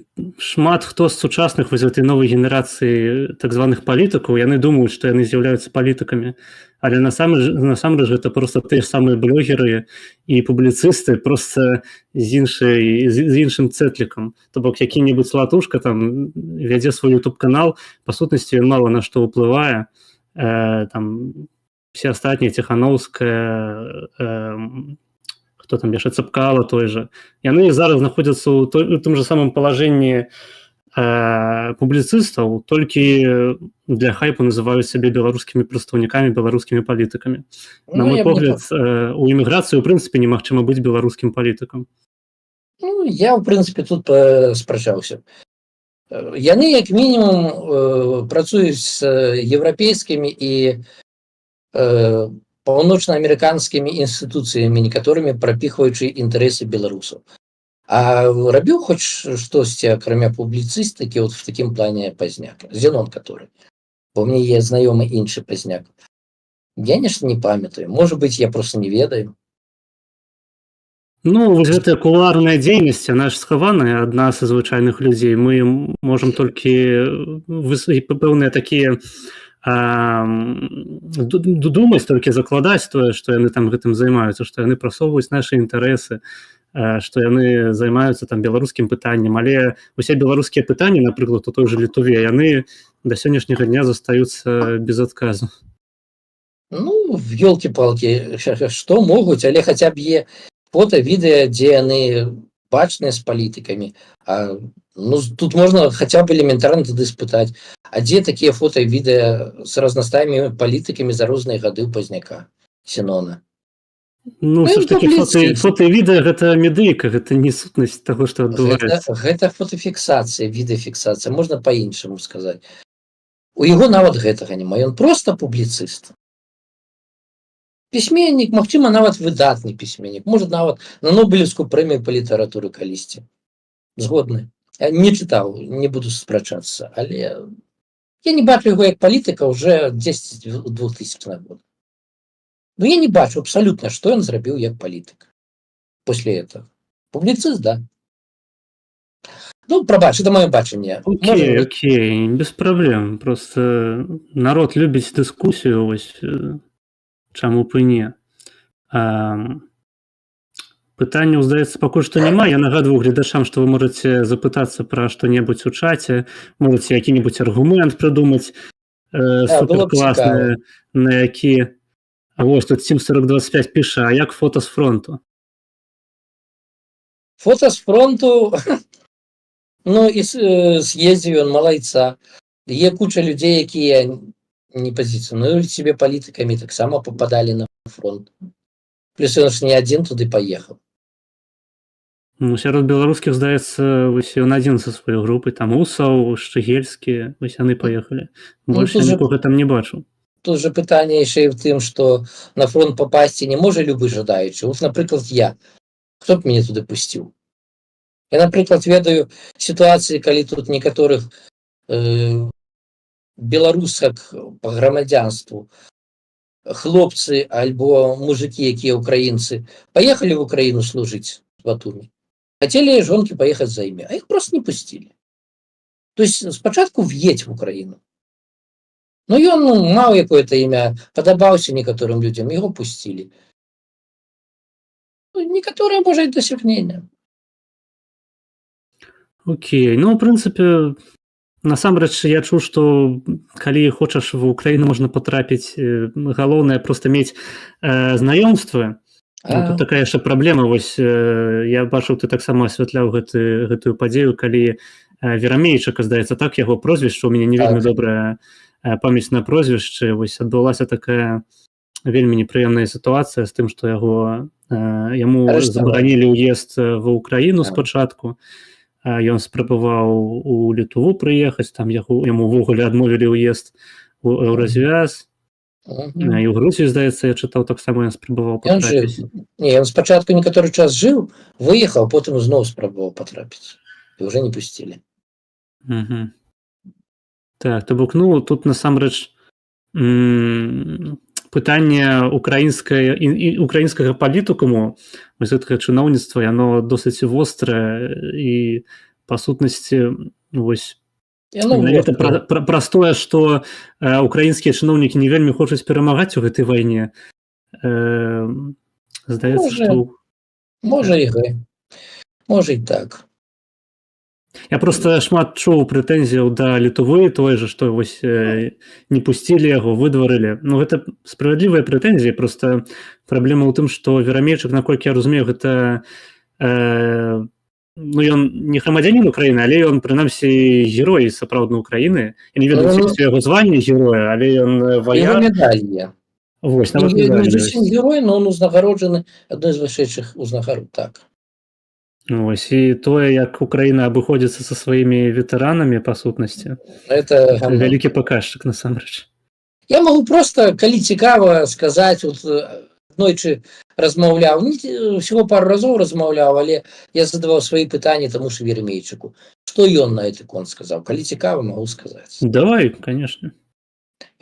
Шмат хто з сучасных вось гэтай новай генерацыі так званых палітыкаў, яны думаюць, што яны з'яўляюцца палітыкамі. Але насамрэч гэта проста тыя ж самыя блогеры і публіцысты проста з іншым цэтлікам. То бок які-небудзь латушка там вядзе свой YouTube-канал, па сутнасці ён мала на што ўплывае. Там все астатнія, Ціхановская, хто там яшчэ, Цапкала той же. Яны зараз знаходзяцца ў тым же самым палажэнні публіцыстаў, толькі для хайпу называюць сябе беларускімі прадстаўнікамі, беларускімі палітыкамі. На мой погляд, у эміграцыі ў прынцыпе немагчыма быць беларускім палітыкам.
Ну, я, в прынцыпе, тут спрачаўся. Яны, як мінімум, працуюць з еўрапейскімі і паўночнаамерыканскімі інстытуцыямі, некаторымі прапіхваючы інтарэсы беларусаў. А рабіў хоць штосьці, акрамя публіцыстыкі, вот в такім плане Пазняк, Зенон, который. Бо мне є знаёмы іншы Пазняк. Я нешта не памятаю. Можа быць, я просто не ведаю.
Ну, вось гэтая кулуарная дзейнасць, она ж схаваная ад нас, звычайных людзей. Мы можам толькі пэўныя такія думаць, толькі закладаць тое, што яны там гэтым займаюцца, што яны прасоўваюць нашы інтарэсы, што яны займаюцца там беларускім пытаннем, але усе беларускія пытанні, напрыклад, у той же Літве, яны да сённяшняга дня застаюцца без адказу.
Ну, ёлкі-палкі, што могуць, але хаця б є фото, відэа, дзе яны бачныя з палітыкамі. Ну, тут можна хаця б элементарна тады спытаць, а дзе такія фото і відэа з разнастайнымі палітыкамі за розныя гады ў Пазняка, Сенона?
Ну, все ж таки фото і відэа гэта медыйка, гэта не сутнасць таго, што адбываецца.
Гэта фотофіксацыя, відэафіксацыя, можна па-іншаму сказаць. У яго нават гэтага няма, ён проста публіцыст. Пісьменнік, магчыма, нават выдатны пісьменнік, можа нават на Нобелевскую прэмію па літаратуры калісьці. Згодны. Я не чытаў, не буду спрачацца, але я не бачу яго як палітыка ўжэ 10-2000 год. Ну, я не бачу абсалютна, што ён зрабіў як палітык после этого. Публіцыст, да. Ну, прабач, это маё бачанне.
Окей, без праблем. Просто народ любіць дыскусію, вось чаму б і не. Пытанняў, здаецца, пакуль што няма. Я нагадваю гледачам, што вы можаце запытацца пра што-небудзь у чаце, можаце які-небудзь аргумент прыдумаць суперкласны, на які... А вось тут 74025 піша, а як фото з фронту?
Фото з фронту, ну, і з'ездзіў ён, малайца. Є куча людзей, якія не пазіцыянуюць себе палітыкамі, таксама попадалі на фронт. Плюс ён ж не адзін туды паехаў.
Ну, сярод беларускіх, здаецца, вось ён адзін са сваёй групы, там Усаў, Шчыгельскі, вось яны паехалі. Больш я нікога там не бачу.
Тут же пытанне яшчэ і в тым, што на фронт папасці не можа любы жадаючы. Вот, напрыклад, я. Хто б мяне туды пусціў? Я, напрыклад, ведаю сітуацыі, калі тут некаторых беларусак па грамадзянству хлопцы альбо мужыкі, якія украінцы, паехалі в Украіну служыць в Батумі. Хацелі жонкі паехаць за імі, а іх просто не пусцілі. То есть спачатку в'едь в Украіну. Ну, ён маў якое-то імя, падабаўся некаторым людзям, яго пусцілі. Ну, некаторыя, можа, і дасягнення.
Окей, ну, в прынцыпе, насамрэч, я чуў, што калі хочаш в Украіну можна патрапіць, галоўнае проста мець знаёмствы. Тут такая яшчэ праблема, вось я бачыў, ты таксама асвятляў гэтую падзею, калі Верамейчыка, здаецца, так, яго прозвішча, у мяне не вельмі добрая памяць на прозвішчы, вось адбылася такая вельмі непрыемная сітуацыя з тым, што яму
Арыштавалі.
забаранілі ўезд ва ўкраіну
Так.
спачатку. Ён спрабаваў у Літву прыехаць, там яму ўвогуле адмовілі ўезд у Еўразвяз.
Мгм.
І ў Грузію, здаецца, я чытаў, таксама ён спрабаваў
Ён жыў.
патрапіць.
Не, ён спачатку некаторы час жыў, выехаў, потым зноў спрабаваў патрапіць. І ўжо не пусцілі.
Мгм. Так, то бок, ну, тут насамрэч пытанне украінскага палітыкуму, вось гэтага чыноўніцтва, яно досыць вострае і, па сутнасці, вось,
Яно
менавіта
вострае.
праз тое, што украінскія чыноўнікі не вельмі хочуць перамагаць у гэтай вайне. Здаецца,
Можа.
што...
Можа і гэ. Можа і так.
Я просто шмат чуў прэтэнзіяў да Літвы, тое же, што вось не пусцілі яго, выдварылі. Ну, гэта справядлівыя прэтэнзіі, просто праблема ў тым, што Верамейчык, наколькі я разумею, гэта ну, ён не грамадзянін Украіны, але ён, прынамсі, герой сапраўднай Украіны. Я не ведаю, ці яго званне героя, але ён ваяр.
Яго медаль є.
Вось,
Він
нават медаль
не
ёсць.
зусім герой, но он узнагароджены адной з вышэйшых узнагарод, так.
Вось, і тое, як Украіна абыходзіцца са сваімі ветэранамі, па сутнасці,
Это
вялікі паказчык, насамрэч.
Я могу просто, калі цікава, сказаць, вот аднойчы размаўляў, всего пару разоў размаўляў, але я задаваў свае пытанні таму ж Веремейчыку. Што ён на гэты конт сказаў? Калі цікава, могу сказаць.
Давай, конечно.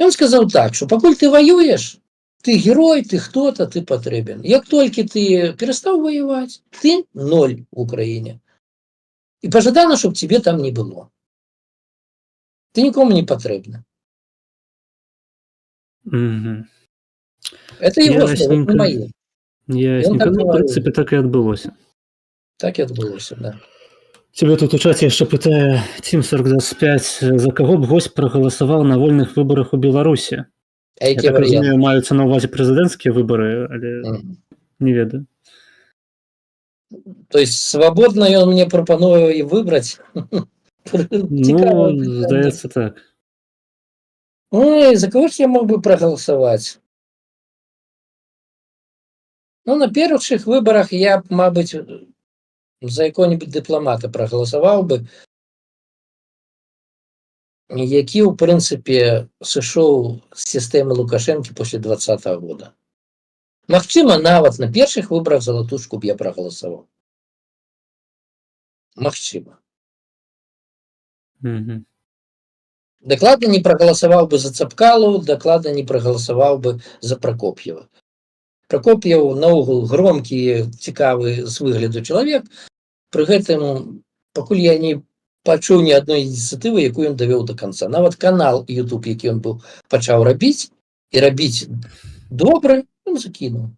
Ён сказаў так, што пакуль ты воюеш, ты герой, ты хто-то, ты патрэбен. Як толькі ты перастаў воеваць, ты ноль в Украіне. І пажадана, щоб тебе там не было. Ты нікому не патрэбна.
Угу.
Это его слова, не мои.
Ясненько. Ну, в принципе, так и отбылося.
Так и отбылося, да.
Тебе тут у чаце яшчэ пытае Team 45, за каго б госць прагаласаваў на вольных выбарах у Беларусі?
А
Я так разумею, маюцца на ўвазе прэзідэнцкія выбары, але не ведаю.
То есть свободно ён мне прапануе і выбраць?
Ну, здаецца так.
Ой, за кого ж я мог бы проголосовать? Ну, на першых выборах я б, мабуть, за якого-нибудь дыпламата прагаласаваў бы, які, ў прынцыпе, сышоў з сістэмы Лукашэнкі пасля 2020 года. Магчыма, нават на першых выборах за Латушку б я прагаласаваў. Магчыма. Дакладна не прагаласаваў бы за Цапкалу, дакладна не прагаласаваў бы за Пракоп'ева. Пракоп'ев наогул громкі, цікавы з выгляду чалавек, пры гэтым пакуль я не пачуў ні адной ініцыятывы, якую ён давёў до конца. Нават канал YouTube, які ён быў пачаў рабіць, і рабіць добра, ён закінуў.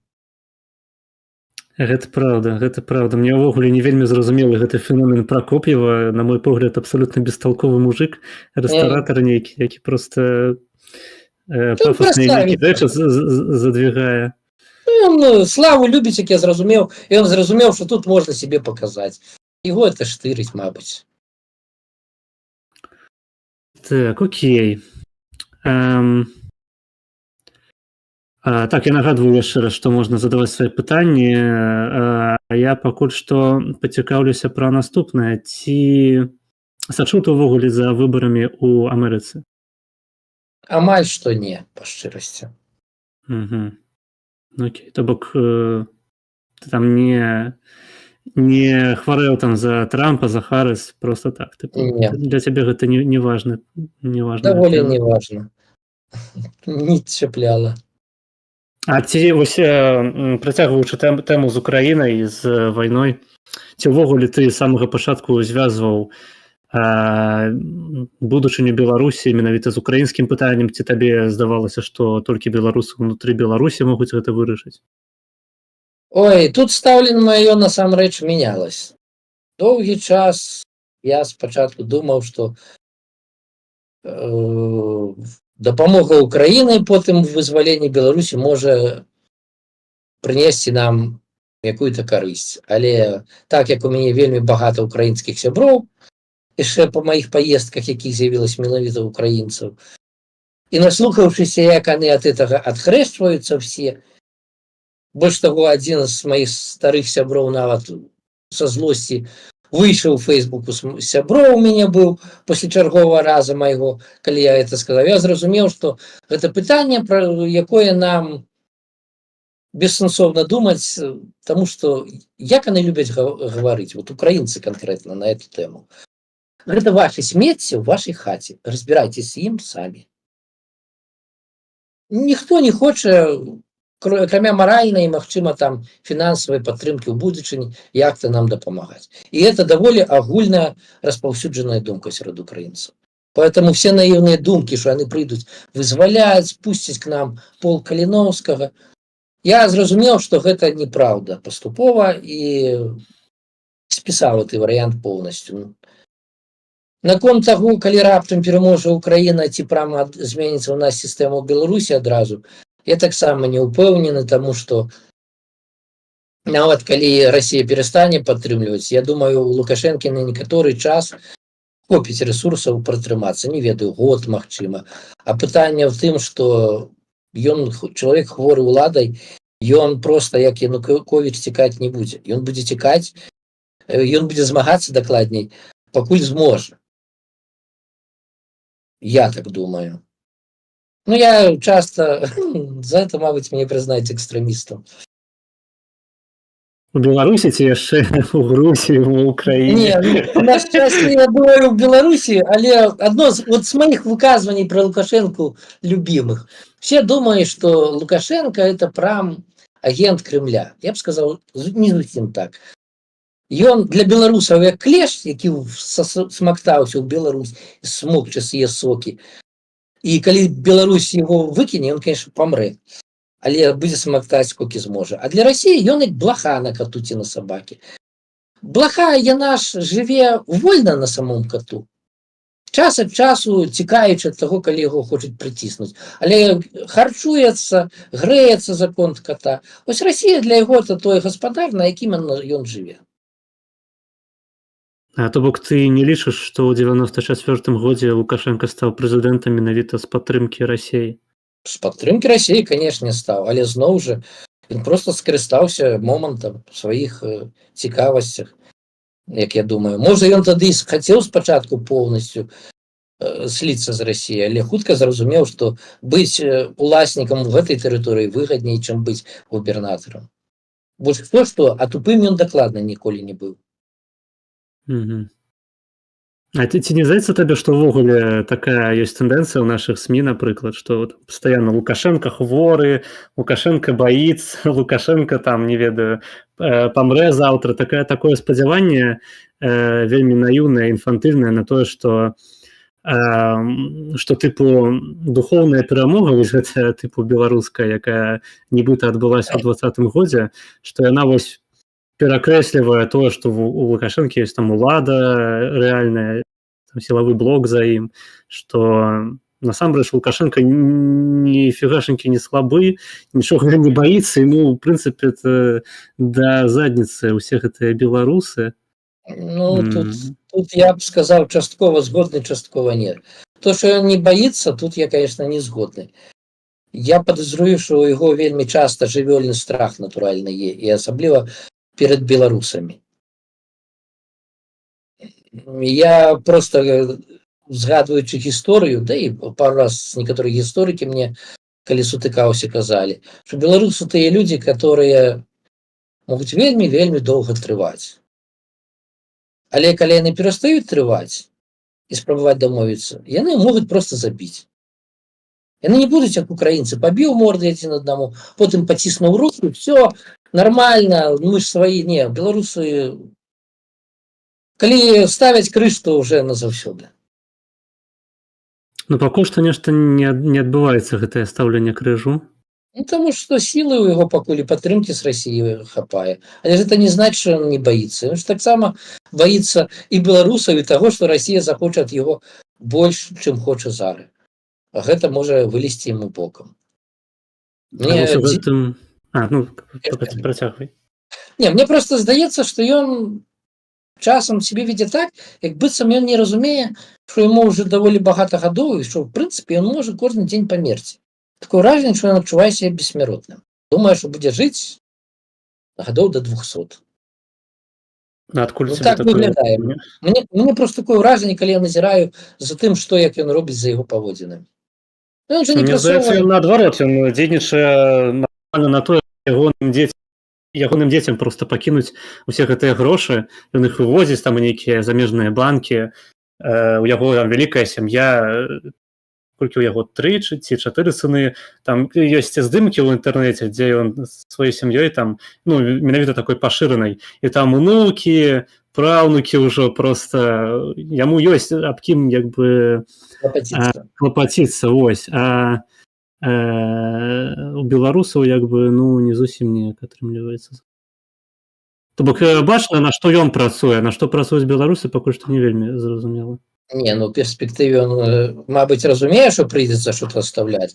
Гэта правда. Мне ўвогуле не вельмі зразумелы гэты феномен Пракоп'ева, на мой погляд, абсолютно бесталковы мужик, рэстаратар нейкі, які просто пафасныя нейкі рэчы задвигае.
Ён славу любіць, як я зразумеў, і ён зразумеў, што тут можна себе паказаць. Яго это штырыць, мабыць.
Так, окей. Так, я нагадваю яшчэ раз, што можна задаваць свае пытанні. Я пакуль што пацікаўлюся пра наступнае. Ці сачыў ты ўвогуле за выбарамі ў Амерыцы?
Амаль што не, па шчырасці.
Окей, то бок ты там не хварэў там за Трампа, за Харрис, просто так. Для цябе гэта не важна.
Даволі не важна. Не чапляла.
А ці вось працягваючы тэму з Украінай, з вайной, ці ўвогуле ты з самага пачатку звязваў будучыню Беларусі менавіта з украінскім пытаннем, ці табе здавалася, што толькі беларусы ўнутры Беларусі могуць гэта вырашыць?
Ой, тут стаўленне маё насамрэч мянялася. Доўгі час я спачатку думаў, што дапамога Украіны потым вызваленні Беларусі можа прынесці нам якую-то карысць. Але так як у мяне вельмі багата украінскіх сяброў, яшчэ па маіх паездках, якіх з'явілася менавіта украінцаў, і наслухаўшыся, як яны ад гэтага адхрэшчваюцца все. Больш таго, адзін з маіх старых сяброў нават са злосці выйшаў у Фейсбуку сяброў у мяне быў пасля чарговага раза майго, калі я это сказаў. Я зразумеў, што гэта пытанне, пра якое нам бессэнсоўна думаць, таму што як яны любяць гаварыць, вот украінцы канкрэтна на эту тэму. Гэта ваши смецце ў вашай хаце, разбірайцеся з ім самі. Ніхто не хоча, акрамя маральнай, магчыма, там фінансавай падтрымкі ў будучыні, як-то нам дапамагаць. І это даволі агульная распаўсюджаная думка сярод украінцаў. Поэтому все наивные думки, что они придут вызваляць, спусцяць к нам пол Каліноўскага, я зразумеў, што гэта неправда паступова і спісаў гэты варыянт поўнасцю. Наконт таго, калі раптам пераможа Украіна, ці прама зменіцца ў нас сістэма ў Беларусі адразу, я таксама не ўпэўнены, таму што нават калі Расія перастане падтрымліваць, я думаю, у Лукашэнкі на некаторы час хопіць рэсурсаў пратрымацца, не ведаю, год, магчыма. А пытанне ў тым, што ён чалавек хворы ўладай, ён проста, як Януковіч, цікаць не будзе. Ён будзе цікаць, ён будзе змагацца дакладней, пакуль зможа. Я так думаю. Ну, я часто за это, мабыць, мне прызнаць экстрэмістам.
У Беларусі ці яшчэ у Грузіі, у Украіне?
Не, на шчасце, я думаю, в Беларусі, але адно з моих выказваний про Лукашенко любимых. Все думают, что Лукашенко это прям агент Кремля. Я б сказал, не зусім так. Ён для беларусаў як клеш, які смактаўся ў Беларусь, смокча сие сокі. І калі Беларусь яго выкіне, ён, конечно, памрэ. Але будзе смактаць, сколькі зможа. А для Расіі ён як блаха на кату ці на сабакі. Блаха, яна ж жыве вольна на самом кату. Час ад часу цікаючы ад таго, калі яго хочуць прыціснуць. Але харчуецца, грэецца за конт кота. Ось Расія для яго это той гаспадар, на якім ён жыве.
А то бок ты не лічыш, што ў 94-м годзе Лукашенко стаў прэзідэнтам менавіта з падтрымкі Расіі?
З падтрымкі Расіі, канешне, стаў, але зноў жа ён проста скарыстаўся момантам сваіх цікавасцях, як я думаю. Можа, ён тады хацеў спачатку поўнасцю сліцца з Расіяй, але хутка зразумеў, што быць уласнікам у гэтай тэрыторыі выгадней, чым быць губернатарам. Больш што, а тупым ён дакладна ніколі не быў.
А ці не здаецца табе, што ўвогуле такая ёсць тэндэнцыя ў нашых СМІ, напрыклад, што пастаянна Лукашенко хворы, Лукашенко баіцца, Лукашенко там, не ведаю, памрэ заўтра. Такое спадзяванне вельмі наіўнае, інфантыльнае на тое, што тыпу духоўная перамога, вось гэтая тыпу беларуская, якая нібыта адбылася ў 2020 годзе, што яна вось перакрэслівае тое, што у Лукашэнкі ёсць там улада рэальная, там сілавы блок за ім, што насамрэч Лукашенко ніфігашенькі не слабы, нічога не баіцца, ему, в прынцыпе, да задніцы ўсе гэтыя беларусы.
Ну, тут я б сказаў, часткова згодны, часткова нет. То, што ён не баіцца, тут я, конечно, не згодны. Я падазрую, што ў яго вельмі часта жывёльны страх натуральна є, і асабліва перед беларусамі. Я просто, згадваючы гісторыю, да і пару раз некаторыя гісторыкі мне, калі сутыкаўся, казалі, што беларусы тыя людзі, которые могуць вельмі доўга трываць. Але калі яны перастаюць трываць і спрабаваць дамовіцца, яны могуць просто забіць. Яны не будуць, як украінцы, пабіў морды адзін аднаму, потым паціснуў руку, все, нормально, мы ж сваі, не, беларусы, калі ставяць крыж, то уже назаўсёды.
Ну, пакуль што нешта не адбываецца гэтае стаўленне крыжу.
Ну, таму што сілы ў яго пакуль і падтрымкі з Расіі хапае. Але гэта не значыць, што ён не баіцца. Ён ж таксама баіцца і беларусаў, і таго, што Расія захоча ад яго больш, чым хоча зараз. А гэта можа вылезці яму бокам.
Працягвай.
Не, мне просто здаецца, што ён часам себе веде так, як быццам ён не разумее, што яму ўжо даволі багата гадоў і што ў прынцыпе ён можа кожны дзень памерці. Такое ўражанне, што ён адчувае сябе бессмяротным. Думае, што будзе жыць гадоў до 200.
Адкуль
Ну,
тебе
так
такое?
выглядае. Мне просто такое ўражанне, калі я назіраю за тым, што як ён робіць за яго паводзінамі. Ён же не
Мне здаецца,
прасоўвае.
ён наадварот, ён дзейнічае нармальна на тое, ягоным дзецям просто пакінуць усе гэтыя грошы, ён іх вывозіць там у нейкія замежныя банкі, у яго там вялікая сям'я, колькі ў яго 3 ці 4 сыны, там ёсць здымкі ў інтэрнэце, дзе ён з сваёй сям'ёй там, ну, менавіта такой пашыранай, і там унукі, праўнукі ўжо просто, яму ёсць аб кім як бы клапаціцца, вось, у беларусаў як бы, ну, не зусім неяк атрымліваецца. То бок бачна, на што ён працуе, на што працуюць беларусы, пакуль што не вельмі зразумела.
Не, ну, в перспектыве он, мабыць, разумее, что придется что-то оставлять.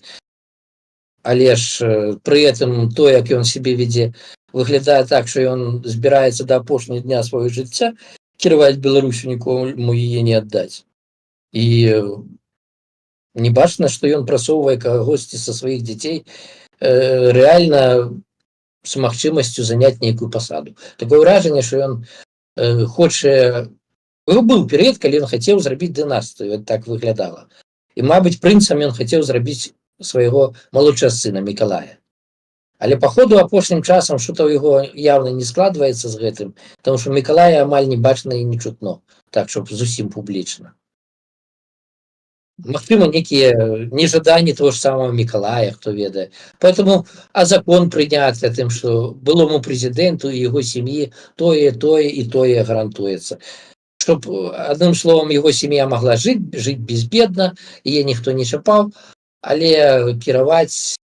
Але ж при этом то, як ён себе веде, выглядае так, что ён збіраецца до апошняга дня свайго жыцця кіраваць Беларусю, нікому яе не аддаць. І не бачна, што ён прасоўвае кагосьці са сваіх дзяцей рэальна з магчымасцю заняць нейкую пасаду. Такое ўражанне, што ён хоча. Быў перыяд, калі ён хацеў зрабіць дынастыю, так выглядала. І, мабыць, прынцам ён хацеў зрабіць свайго малодшага сына Мікалая. Але па ходу апошнім часам што-то ў яго явна не складваецца з гэтым, таму што Мікалая амаль не бачна і не чутно, так, щоб зусім публічна. Магчыма, некія нежаданні того ж самого Мікалая, хто ведае. Поэтому, закон прыняты тым, што былому прэзідэнту і яго сям'і тое і тое гарантуецца. Чтоб, одним словом, его семья могла жить безбедно, яе ніхто не чапаў, але кіраваць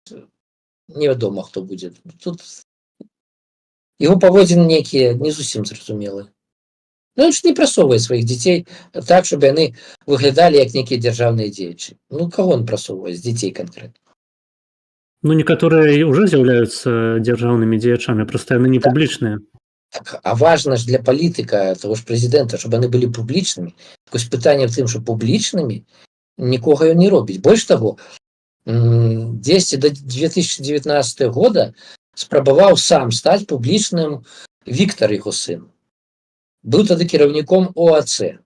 невядома, хто будзе. Тут его паводзіны некія не зусім зразумелыя. Ну, он ж не прасоўвае сваіх дзяцей так, чтобы яны выглядалі як некія дзяржаўныя дзеячы. Ну, каго он прасоўвае з дзяцей канкрэтна?
Ну, некаторыя ўжо з'яўляюцца дзяржаўнымі дзеячамі, проста яны не публічныя.
Так, а важно ж для палітыка, того ж прэзідэнта, чтобы яны былі публічнымі. Вось пытанне в тым, што публічнымі нікога ён не робіць. Больш таго, дзесьці до 2019 года спрабаваў сам стаць публічным Віктор, яго сын. Быў тады кіраўніком ОАЦ.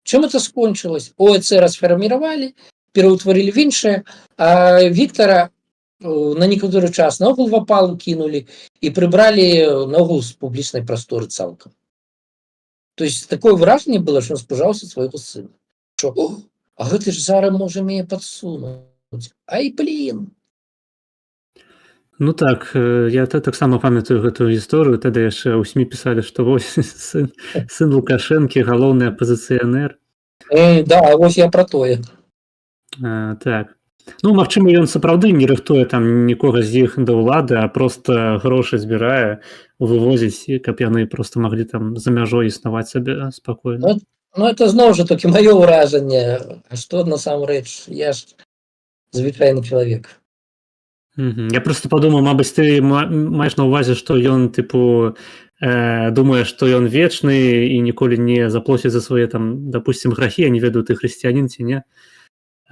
Чым это скончылось? ОАЦ расфарміравалі, пераўтварылі в іншае, а Віктора на некаторы час наогул в апалу кінулі і прыбралі наогул з публічнай прасторы цалкам. То есть такое выражанне было, што ён спужаўся свайго сына. Што, а гэты ж зараз можа мяне падсунуць. Ай, блин!
Ну так, я таксама памятаю гэтую гісторыю, тады яшчэ ў СМІ пісалі, што вось сын Лукашэнкі, галоўны апазіцыянер.
Да, вось я пра тое.
Так. Ну, магчыма, ён сапраўды не рыхтуе там нікога з іх да ўлады, а проста грошы збірае, вывозіць, каб яны проста маглі там за мяжой існаваць сабе спакойна.
Ну, это зноў жа такі маё ўражанне. А што насамрэч? Я ж звычайны чалавек.
Я просто падумаў, мабыць, ты маеш на ўвазе, што ён, тыпу, думае, што ён вечны і ніколі не заплоціць за свае, там, допустим, грахі, я не ведаю, ты хрысціянін ці не?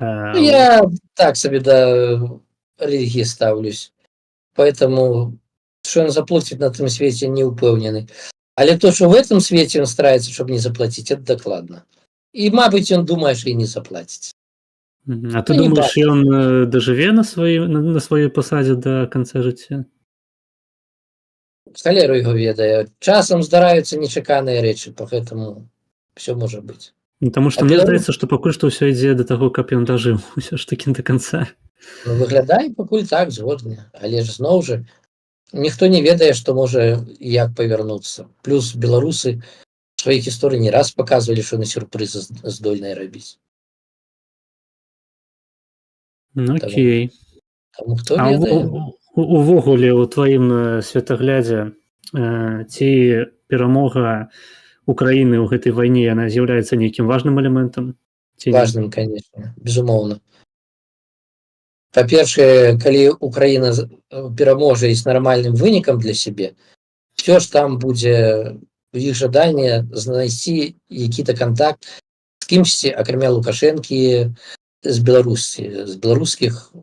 Ну, я так себе до религии ставлюсь. Поэтому, что он заплатит на этом свете, не упевнений. Але то, что в этом свете он старается, чтобы не заплатить, это докладно. И, мабуть, он думает, что и не заплатить.
А ты думаешь, он доживе на своей посаде до конца жыцця?
Халеру его ведаю. Часом здараюцца нечаканыя рэчы, поэтому все может быть.
Потому что мне здаецца, што пакуль што ўсё ідзе да таго, каб ён дажыў усё ж такі да канца.
Ну, выглядае пакуль так, згодны. Але ж зноў жа ніхто не ведае, што можа як павярнуцца. Плюс беларусы в сваіх гісторыі не раз паказвалі, што на сюрпрызы здольныя рабіць.
Ну, окей.
Таму хто ведае?
Увогуле у тваім светаглядзе ці перамога Украины ў гэтай вайне, яна з'яўляецца нейкім важным элементам?
Важным, конечно, безумоўна. Па-першае, калі Украіна пераможа і з нармальным вынікам для сябе, все ж там будзе іх жаданне знайсці які-то контакт з кімсьці, акрамя Лукашэнкі, з беларускіх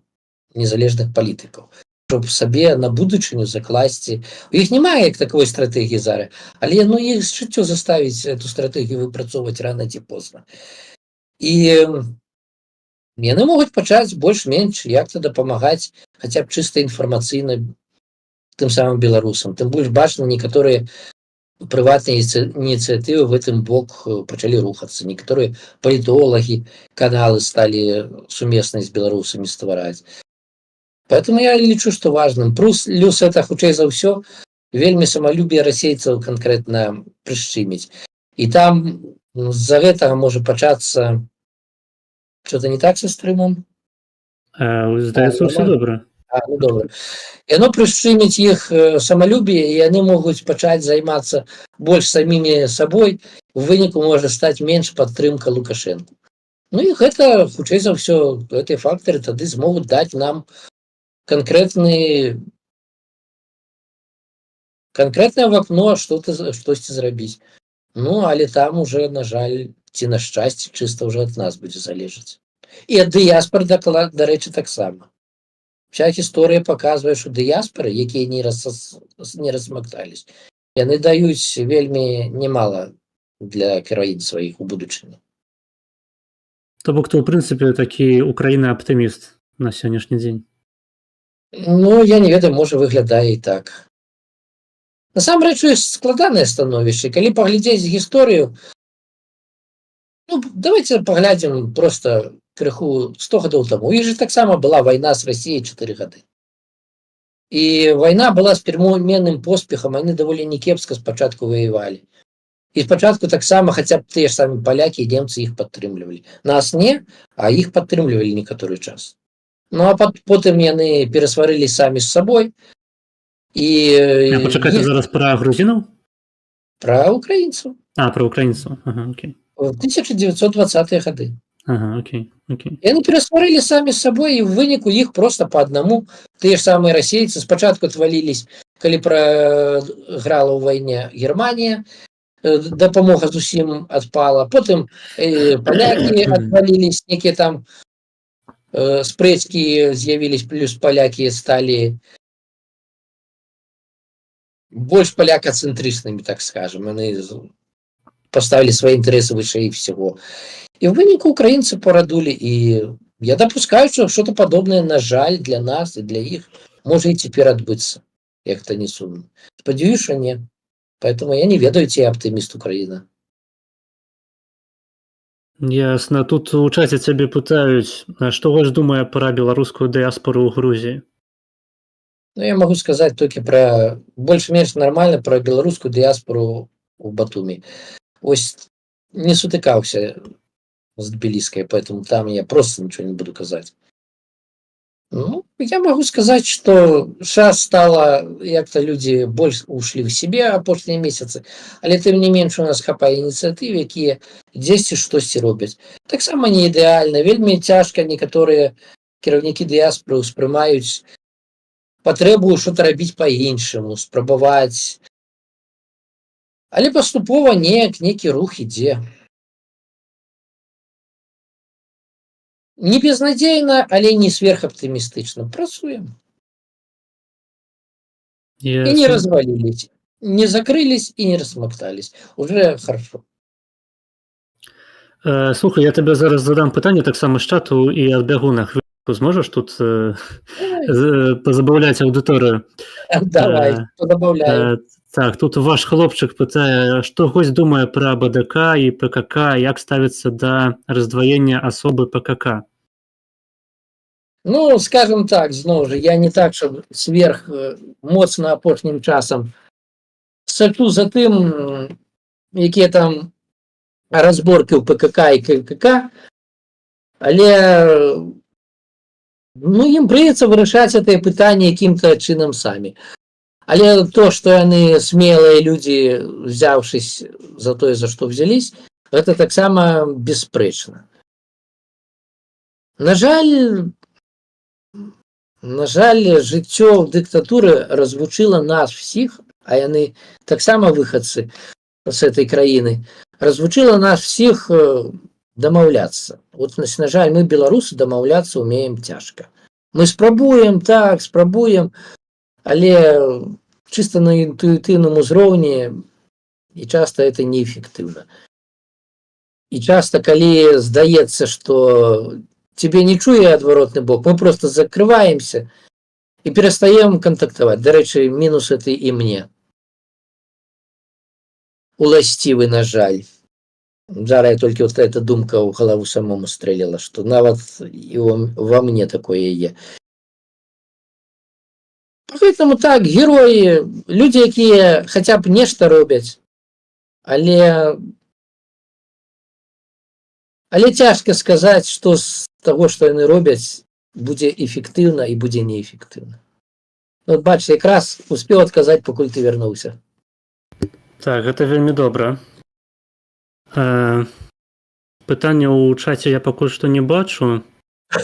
незалежных палітыкаў, каб сабе на будучыню закласці. У іх няма як таковой стратэгіі зараз, але іх жыццё заставіць эту стратэгію выпрацоўваць рана ці позна. І яны могуць пачаць больш-менш як-то дапамагаць хаця б чыста інфармацыйна тым самым беларусам. Тым больш бачна, некаторыя прыватныя ініцыятывы в гэтым бок пачалі рухацца. Некаторыя палітолагі, каналы сталі сумесна з беларусамі ствараць. Поэтому я лічу, што важным. Плюс это, хутчэй за ўсё, вельмі самалюбие расейцаў канкрэтна прышчыміць. І там з-за гэтага можа пачацца что-то не так са стрымам?
Здаецца, ўсё добра.
Ну добра. Яно прышчыміць іх самалюбие, і яны могуць пачаць займацца больш самімі сабой, у выніку можа стаць менш падтрымка Лукашэнку. Ну і гэта, хутчэй за ўсё, гэтыя фактары тады змогуць даць нам канкрэтнае вакно штосьці зрабіць. Ну, але там уже, на жаль, ці на шчасце, чыста ўжо ад нас будзе залежаць. І ад дыяспор, дарэчы, таксама. Вся гісторыя паказвае, што дыяспоры, якія не размактались, яны даюць вельмі немала для краін сваіх у будучыні.
То бок ты, у прынцыпе, такі Украіна-аптыміст на сённяшні дзень.
Ну, я не ведаю, можа, выглядае і так. Насамрэч, ёсць складанае становішча. Калі паглядзець гісторыю, ну, давайте паглядзім просто крыху 100 гадоў таму. У іх же таксама была вайна з Расіяй 4 гады. І вайна была з пераменным поспехам, яны даволі некепска спачатку ваявалі. І спачатку таксама хаця б тыя ж самі палякі і немцы іх падтрымлівалі. Нас не, а іх падтрымлівалі некаторы час. Ну, а потым яны перасварылі самі з сабой.
Пачакайце зараз пра грузінаў?
Пра украінцаў.
Пра украінцаў. Ага, окей.
В 1920-е гады.
Ага, окей.
Яны перасварылі самі з сабой, і в выніку іх проста па аднаму. Тыя ж самыя расейцы спачатку отвалілись, калі прайграла ў вайне Германія, дапамога зусім адпала. Потым палякі отвалілись, некія там спрэчкі з'явілись, плюс палякі сталі больш паляка-цэнтрычнымі, так скажем. Яны поставили свои интересы выше всего. И в вынику украинцы порадули. И я допускаю, что что-то подобное, на жаль, для нас и для их может и теперь отбыться. Як то не сумно. Сподіваюсь, что нет. Поэтому я не ведаю, ці оптимист Украина.
Ясно. Тут у чаце цябе пытаюць, што ваш думае пра беларускую дыяспору ў Грузіі?
Ну, я могу сказать только про больш-менш нормально про беларускую дыяспору у Батумі. Ось не сутыкаўся з Тбіліскай, поэтому там я просто ничего не буду казаць. Ну, я могу сказать, что сейчас стало, як-то люди больше ушли в себе апошнія месяцы, але тым не менш у нас хапае ініцыятыў, якія дзесьці штосьці робяць. Таксама не ідэальна, вельмі цяжка некаторыя кіраўнікі дыяспоры ўспрымаюць патрэбу что-то рабіць па-іншаму, спрабаваць. Але паступова некі рух ідзе. Не безнадзейна, але не сверхаптымістычна. Працуем. И не развалились, не закрылись и не размоктались. Уже хорошо.
Слухай, я тебе зараз задам пытанне таксама з чату і адбягу на хвилинку. Зможеш тут позабавляць аўдыторыю?
Давай, позабавляю.
Так, тут ваш хлопчык пытае, што гость думае пра БДК і ПКК, як ставіцца да раздваення асобы ПКК?
Ну, скажем так, зноў жа, я не так, щоб сверх моцна апошнім часам сачу за тым, якія там разборкі ў ПКК і ККК, але ім прыйдзецца вырашаць гэтае пытанне якім-то чынам самі. Але то, што яны смелыя людзі, взяўшись за тое, за што взялись, гэта таксама бесспрэчна. На жаль, жыццё ў дыктатуры развучыла нас всіх, а яны таксама выхадцы, с этой краіны развучыла нас всіх дамаўляцца. Вот, на жаль, мы, беларусы, дамаўляцца умеем цяжка. Мы спрабуем, так, спрабуем, але чыста на інтуітыўным узроўні, і часта это неэфектыўна. І часта, калі здаецца, што тебе не чуе адваротны бок, мы просто закрываемся і перастаем кантактаваць. Дарэчы, мінус это і мне уласцівы, на жаль. Зараз толькі вот эта думка ў галаву самому стрэліла, што нават і ва мне такое є. Поэтому так, героі, людзі, якія хаця б нешта робяць, але цяжка сказаць, што з таго, што яны робяць, будзе эфектыўна і будзе неэфектыўна. Вот бач, якраз успеў адказаць, пакуль ты вярнуўся.
Так, гэта вельмі добра. Пытання ў чаце я пакуль што не бачу.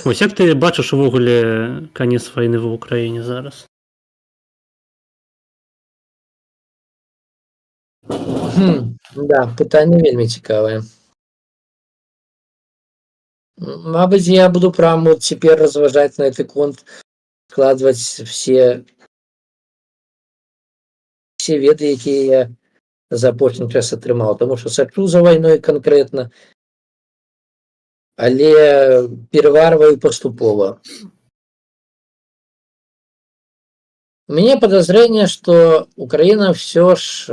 Вось як ты бачыш увогуле канец вайны ва ўкраіне зараз?
Да, пытанне вельмі цікавае. Мабыць, я буду прям вот цяпер разважаць на гэты конт, складваць все веды, якія я за апошні час атрымаў, таму што сачу за вайной канкрэтна, але пераварваю паступова. У меня подозрение, что Украина все ж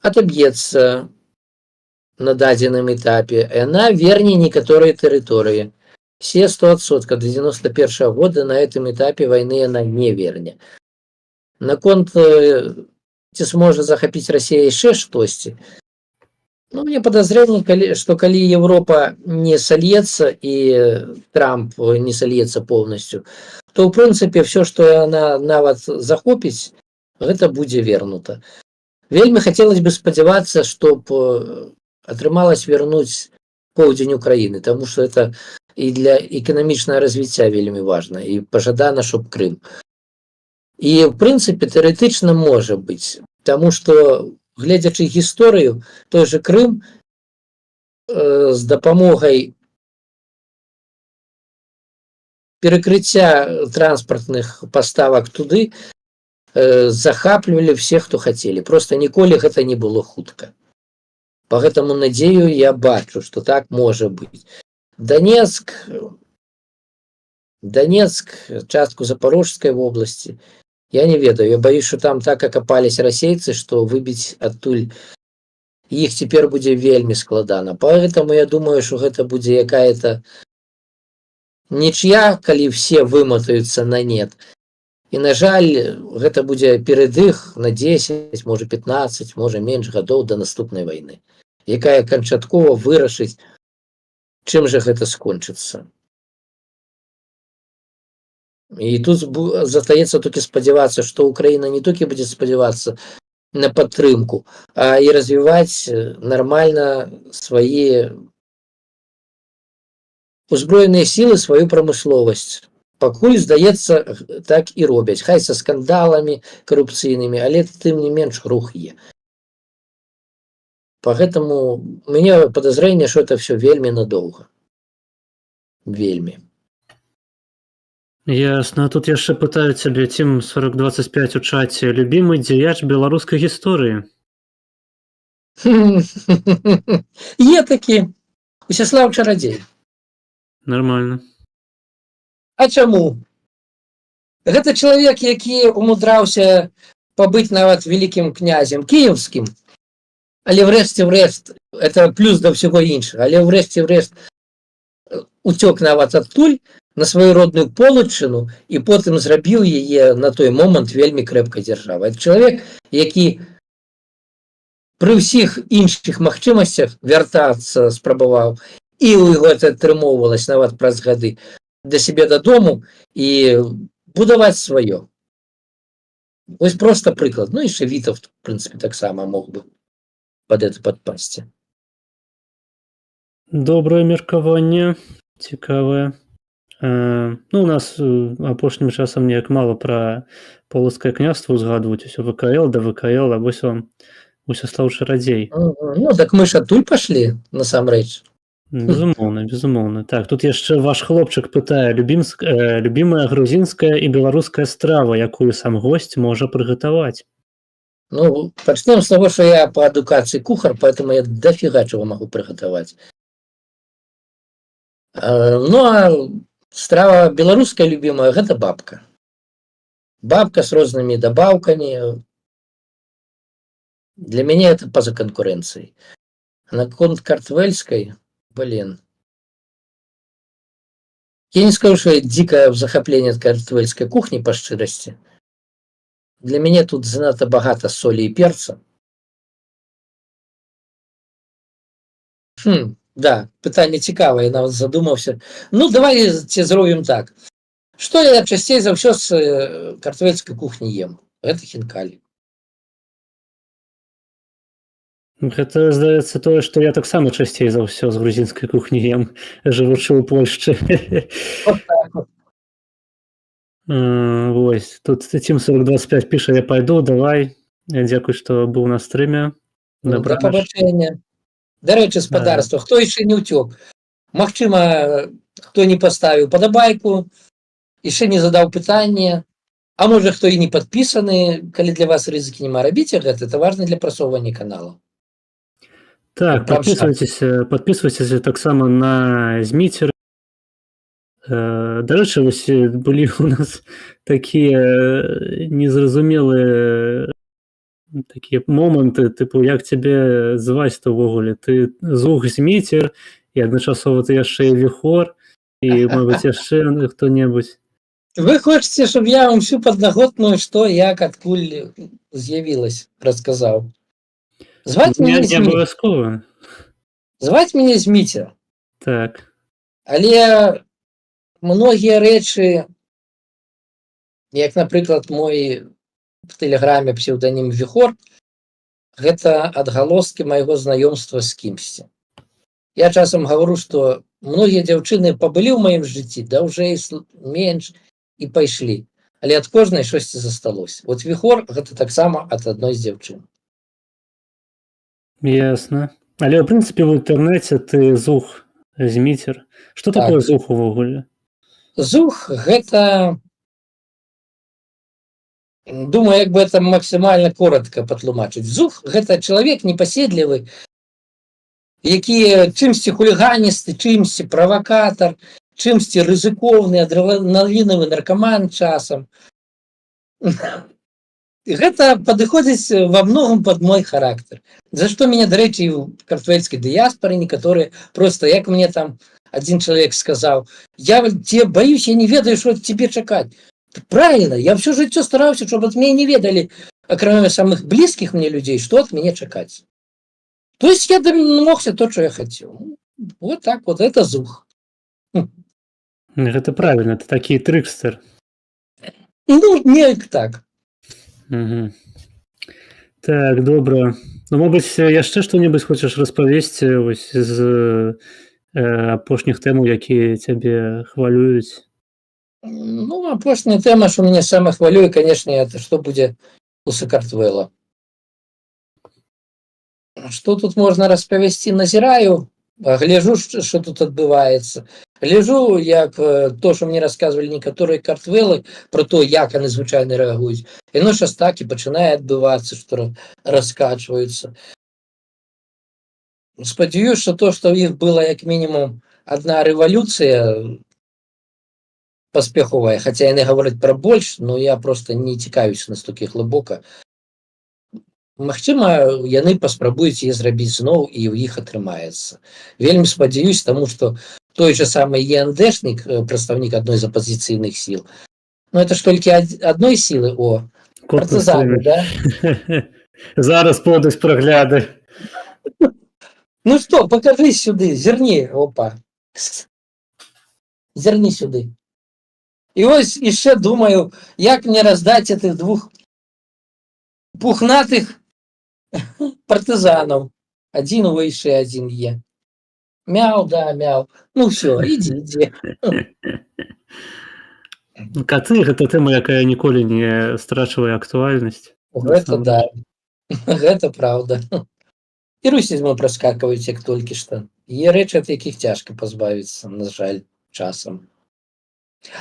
отобьется на дадзеным этапе, и она вернее некоторые территории. Все 100% до 91 года на этом этапе войны она не верне. Наконт ці сможа захапіць Россия яшчэ штосьці. Ну, мне подозрение, что калі Европа не сольется и Трамп не сольется полностью, то в принципе все, что она нават захопіць, гэта будзе вернута. Вельмі хотелось бы спадзявацца, чтоб атрымалось вернуть поўдзень Украины, потому что это и для экономичного развития вельмі важно, и пожадана, чтоб Крым. И в принципе теоретично может быть, потому что, глядячы гісторыю, той же Крым з дапамогай перекрыцця транспартных поставак туды захаплівалі всех, хто хацелі. Просто ніколі гэта не было хутка. Поэтому надею я бачу, что так можа быць. Донецк, частку Запорожской области, я не ведаю, я боюсь, что там так окопались расейцы, что выбить оттуль их теперь будзе вельмі складана. Поэтому я думаю, что гэта будзе якая-то нічья, калі все вымотаются на нет. И на жаль, гэта будзе перадых на 10, может 15, может меньш гадоў до наступной войны, якая канчаткова вырашыць, чым же гэта скончыцца. И тут застаецца толькі спадзявацца, што Украина не толькі будзе спадзявацца на падтрымку, а і развіваць нормально свае узброеныя сілы, сваю прамысловасць. Пакуль, здаецца, так і робяць. Хай са скандаламі карупцыйнымі, але тым не менш рух є. Поэтому у меня подозрение, что это все вельмі надолго. Вельмі.
Ясно. Тут яшчэ пытаю цябе, Тим 4025 у чаце, любімы дзеяч беларускай гісторыі.
Є такі. Усяслав Чарадзей.
Нормально.
А чаму? Гэта чалавек, які умудраўся пабыць нават вялікім князем кіеўскім, але врэшце-врэшт, это плюс да ўсяго іншага, але врэшце-врэшт уцёк нават адтуль на сваю родную Полачыну і потым зрабіў яе на той момант вельмі крэпкай дзяржавай. Чалавек, які пры ўсіх іншых магчымасцях вяртацца спрабаваў, і ў яго это атрымоўвалася нават праз гады, да сябе дадому і будаваць сваё. Вось просто прыклад. Ну, яшчэ Вітаўт, в прынцыпе, таксама мог бы пад это падпасці.
Добрае меркаванне, цікавае. Ну, у нас апошнім часам неяк мала пра полацкае княства ўзгадваюць, усё ВКЛ да ВКЛ, а вось вам усё стаў чарадзей.
Ну, так мы ж адтуль пашлі, насамрэч.
Безумоўна, безумоўна. Так, тут яшчэ ваш хлопчык пытае, любімая грузінская і беларуская страва, якую сам госць можа прыгатаваць.
Ну, пачнем з таго, што я па адукацыі кухар, поэтому я дофіга чаго магу прыгатаваць. Ну, а страва беларуская любімая, гэта бабка. Бабка с рознымі дабаўкамі. Для мяне это па-за канкурэнцыяй. Наконт картвельскай, блин. Я не скажу, что я дикое захопление от картвельской кухни, по шчырасці. Для мяне тут занадта багата солі і перца. Да, пытанне цікавае, я нават задумаўся. Ну, давайте зробім так. Што я часцей за ўсё з картвельскай кухні ем? Гэта хінкалі.
Гэта, здаецца, тое, што я таксама часцей за ўсё з грузінскай кухні ем, жывучы ў Польшчы. Вось, тут Тим 4025 піша, я пайду, давай. Дзякуй, што быў на стрыме.
Да пабачэння. Дарэчы, спадарства, хто яшчэ не ўцёк? Магчыма, хто не паставіў падабайку, яшчэ не задаў пытанне, а можа, хто і не падпісаны, калі для вас рызыкі няма, рабіце гэта, это важна для прасоўвання канала.
Так, подписывайтесь таксама на Зміцер. Дарэчы, вось былі у нас такія незразумелыя такія моманты, тыпу, як цябе зваць-то ўвогуле? Ты Зух Зміцер, і адначасова ты яшчэ і Віхор, і, мабыць, яшчэ хто-небудзь.
Вы хочаце, щоб я вам всю паднаготную, што, як, адкуль з'явілась, расказаў? Зваць мяне
Зміцер.
Зваць мяне Зміцер.
Так.
Але многія рэчы, як, напрыклад, мой в тэлеграме псеўданім Віхор, гэта адгалоскі майго знаёмства з кімсьці. Я часам гавару, што многія дзяўчыны пабылі ў маім жыцці, даўжэй, менш, і пайшлі. Але ад кожнай штосьці засталося. Вот Віхор гэта таксама ад адной з дзяўчын.
Ясна. Але, ў прынцыпе, в інтэрнэце ты Зух Зміцер. Што такое Зух увогуле?
Зух гэта... Думаю, як бы это максимально коротко патлумачыць. Зух гэта чалавек непаседлівы, які чымсьці хуліганісты, чымсьці правакатар, чымсьці рызыкоўны, адреналінавы наркаман часам. Гэта падыходзіць во многом под мой характер. За што мяне, дарэчы, у картвельскай дыяспоры некаторыя просто, як мне там один чалавек сказаў, я тебе боюсь, я не ведаю, што ад тебе чакаць. Правильно, я все жыццё стараўся, чтобы от меня не ведали, акрамя самых близких мне людей, что от меня чакаць. То есть я домогся то, что я хотел. Вот так вот, это Зух.
Гэта правильно, ты такі трыкстер.
Ну, неяк так.
Угу. Так, добра. Ну, мабыць, яшчэ што-небудзь хочаш распавесці вось з апошніх тэмаў, якія цябе хвалююць?
Ну, апошняя тэма, што мяне сама хвалюе, конечно, это што будзе у Сакартвела. Што тут можна распавесці? Назіраю, гляжу, што тут адбываецца. Гляжу, як то, што мне расказвалі некаторыя картвелы про то, як яны звычайна рэагуюць. Яно зараз так і пачынае адбывацца, што раскачваюцца. Спадзяюсь, што то, што ў іх была як мінімум адна рэвалюцыя паспяховая, хаця яны гавораць пра больш, но я просто не цікавіўся настолькі глыбока. Магчыма, яны паспрабуюць яе зрабіць зноў, і ў іх атрымаецца. Вельмі спадзяюсь, таму што той же самы ЕНДшнік, прадстаўнік адной з апазіцыйных сіл, ну это ж толькі адной сілы, партызаны, да?
Зараз пойдуць прагляды.
Ну што, пакажы сюды, зірні, опа. Зірні сюды. І ось яшчэ думаю, як мне раздаць этих двух пухнатых партызанаў. Адзін выйшы, адзін е. Мяу, да, мяу. Ну все, ідзі.
Каты гэта тэма, якая ніколі не страчвае актуальнасць.
Гэта да, гэта праўда. І русізмы праскакваюць як толькі што. Є рэчы, ад якіх цяжка пазбавіцца, на жаль, часам.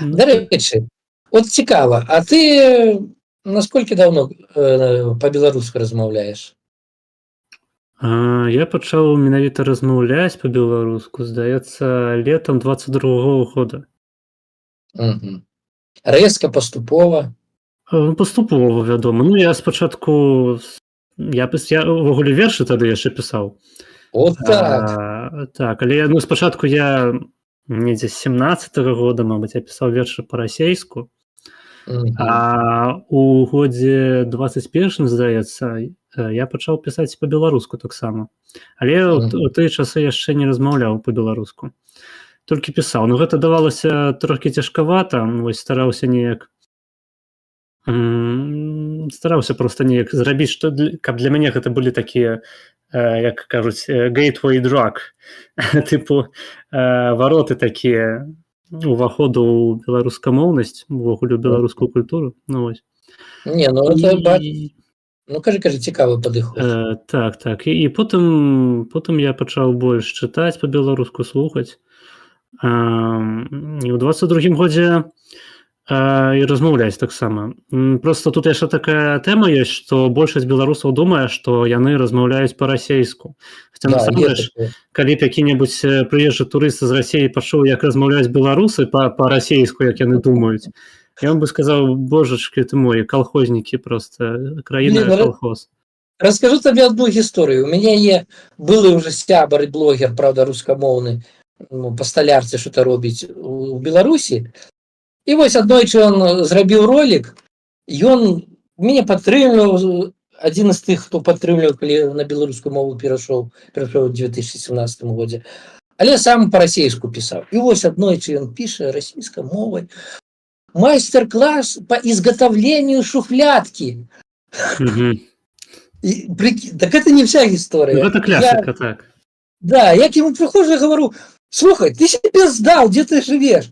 Ну,
Дарэчы, от цікава, а ты насколькі даўно па-беларуску размаўляеш?
Я пачаў менавіта размаўляць па-беларуску, здаецца, летам 22-го года.
Мгм. Рэзка, паступова?
Паступова, вядома. Ну, я спачатку я ўвогуле вершы тады яшчэ пісаў.
От так.
Так, але ну, спачатку я недзе з 17-го года, мабыць, я пісаў вершы па-расейску.
Мгм.
А у годзе 21-м, здаецца, я пачаў пісаць па-беларуску таксама. Але у тыя часы яшчэ не размаўляў па-беларуску. Толькі пісаў. Ну, гэта давалася трохі цяжкавата. Вось стараўся неяк стараўся проста неяк зрабіць, што каб для мяне гэта былі такія, як кажуць, gateway drug, тыпу вароты такія уваходу ў беларускамоўнасць, увогуле ў беларускую культуру. Ну, вось.
Не, ну это ну кажы, цікавы падыход.
Так. І потым я пачаў больш чытаць па-беларуску, слухаць. І ў 22-м годзе і размаўляць таксама. Проста тут яшчэ такая тэма ёсць, што большасць беларусаў думае, што яны размаўляюць па-расейску. Хаця насамрэч, калі б які-небудзь прыезджы турыст з Расіі пачуў, як размаўляюць беларусы па-расейску, як яны думаюць, ён бы сказаў: божачкі ты мой, калхознікі проста, краіна калхоз.
Раскажу табе одну гісторыю. У мяне є былы ўжо сябар і блогер, правда, рускамоўны, па сталярцы што-то робіць у Беларусі. І вось аднойчы ён зрабіў ролик, ён мяне падтрымліваў, адзін з тых, хто падтрымліваў, калі на беларускую мову перайшоў у 2017 годзе. Але сам па-расейску пісаў. І вось аднойчы ён піша расійскай мовай: майстер-класс по изготовлению шуфлятки. Так это не вся история.
Ну, это классика, так.
Да, я к нему прихожу и говорю: слухай, ты себе сдал, где ты живешь?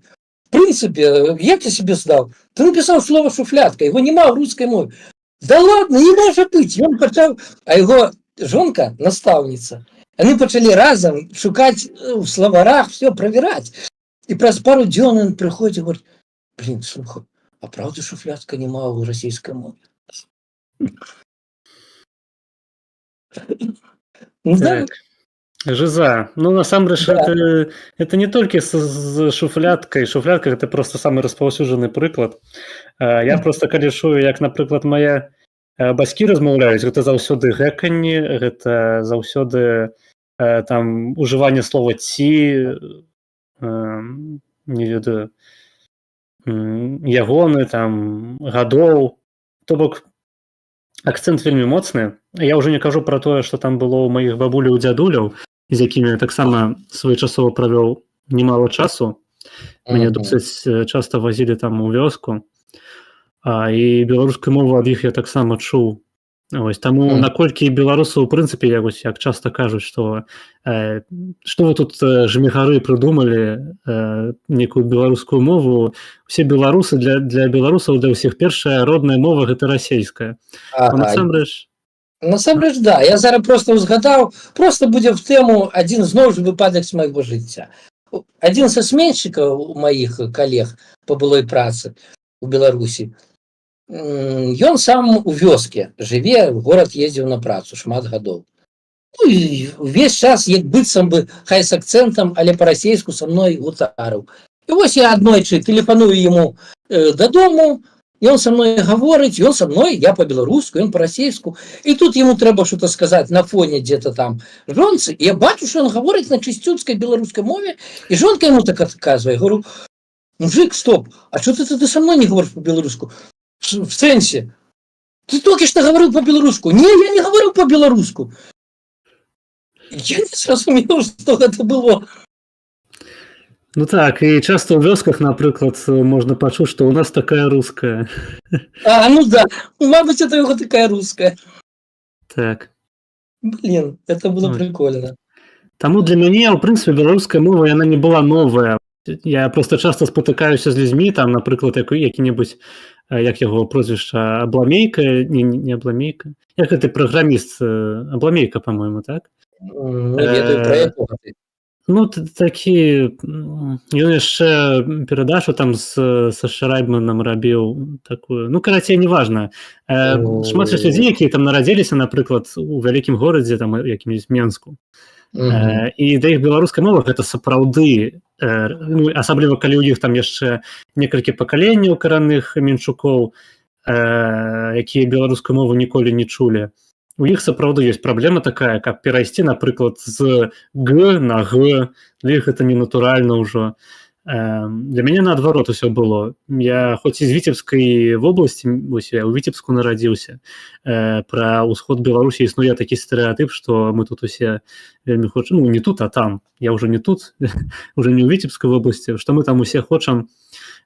В принципе, як я себе сдал? Ты написал слово шуфлятка, его нема в русской мове. Да ладно, не может быть. Он почав, а его жонка, наставница, они почали разом шукать в словарах, все проверять. И праз пару дзён он приходит и говорит: блин, слухай, а правда шуфлятка нема в российской мове?
Так. Жиза. Ну, насамрэч, это не толькі з шуфляткай. Шуфлятка — гэта просто самы распаўсюджаны прыклад. Я просто калі чую, як, напрыклад, мае бацькі размаўляюць, гэта заўсёды гэканне, гэта заўсёды там ужыванне слова ці, не ведаю, ягоны, там, гадоў. То бок, акцэнт вельмі моцны. Я ўжо не кажу пра тое, што там было ў маіх бабуляў, дзядуляў, з якімі я таксама своечасова правёў немало часу. Мяне досыць часта вазілі там у вёску. І беларускую мову ад іх я таксама чуў. Ось, таму наколькі беларусаў, у прынцыпе, як часта кажуць, што вы тут жмігары прыдумалі некую беларускую мову, усе беларусы, для беларусаў, для ўсіх першая родная мова — гэта расейская.
Насамрэч, да. Я зараз просто узгадаў, просто будзе в тэму адзін зноў жа выпадак з майго жыцця. Адзін са сменшчыкаў маіх калег па былой працы у Беларусі, ён сам у вёске жыве, горад ездзіў на працу шмат гадоў. Ну, і увесь час як быццам бы, хай з акцэнтам, але па-расейску са мной гутарыў. І вось я аднойчы тэлефаную яму дадому, и он со мной говорит, и он со мной, я по-белорусски, он по-российску. И тут ему треба что-то сказать на фоне где-то там жонцы. И я бачу, что он говорит на чистюцкой белорусской мове, и жонка ему так отказывает. Я говорю: мужик, стоп, а что ты со мной не говоришь по-белоруску? В сенсе, ты только что говорил по-белоруску. Не, я не говорю по-белоруску. Я не зразумел, что это было.
Ну так, і часто ў вёсках, напрыклад, можна пачуць, што ў нас такая руская.
Ну да, мабыць, это его такая руская.
Так.
Блин, это было прикольно.
Таму для мяне, ў прынцыпе, беларуская мова, яна не была новая. Я просто часта спатыкаюся з людзьмі, там, напрыклад, які-небудзь, як яго прозвішча, Абламейка, не Абламейка, як гэты праграміст, Абламейка, па-мойму, так?
Не ведаю, пра якога ты.
Ну, такі, ён яшчэ перадачу там са Шрайбманам рабіў такую, ну, карацей, неважна. Шмат ёсць людзей, якія там нарадзіліся, напрыклад, у вялікім горадзе, там, якім-нибудь Менску. І да іх беларуская мова гэта сапраўды, ну, асабліва калі ў іх там яшчэ некалькі пакаленняў каранных менчукоў, якія беларускую мову ніколі не чулі. У іх сапраўды ёсць праблема такая, каб перайсці, напрыклад, з Г на Г, для іх гэта ненатуральна ўжо. Для мяне наадварот усё было. Я хоць з Віцебскай вобласці, вось я ў Віцебску нарадзіўся, пра ўсход Беларусі існуе такі стэрэатып, што мы тут усе вельмі хочам, ну, не тут, а там, я ўжо не тут, уже не ў Віцебскай вобласці, што мы там усе хочам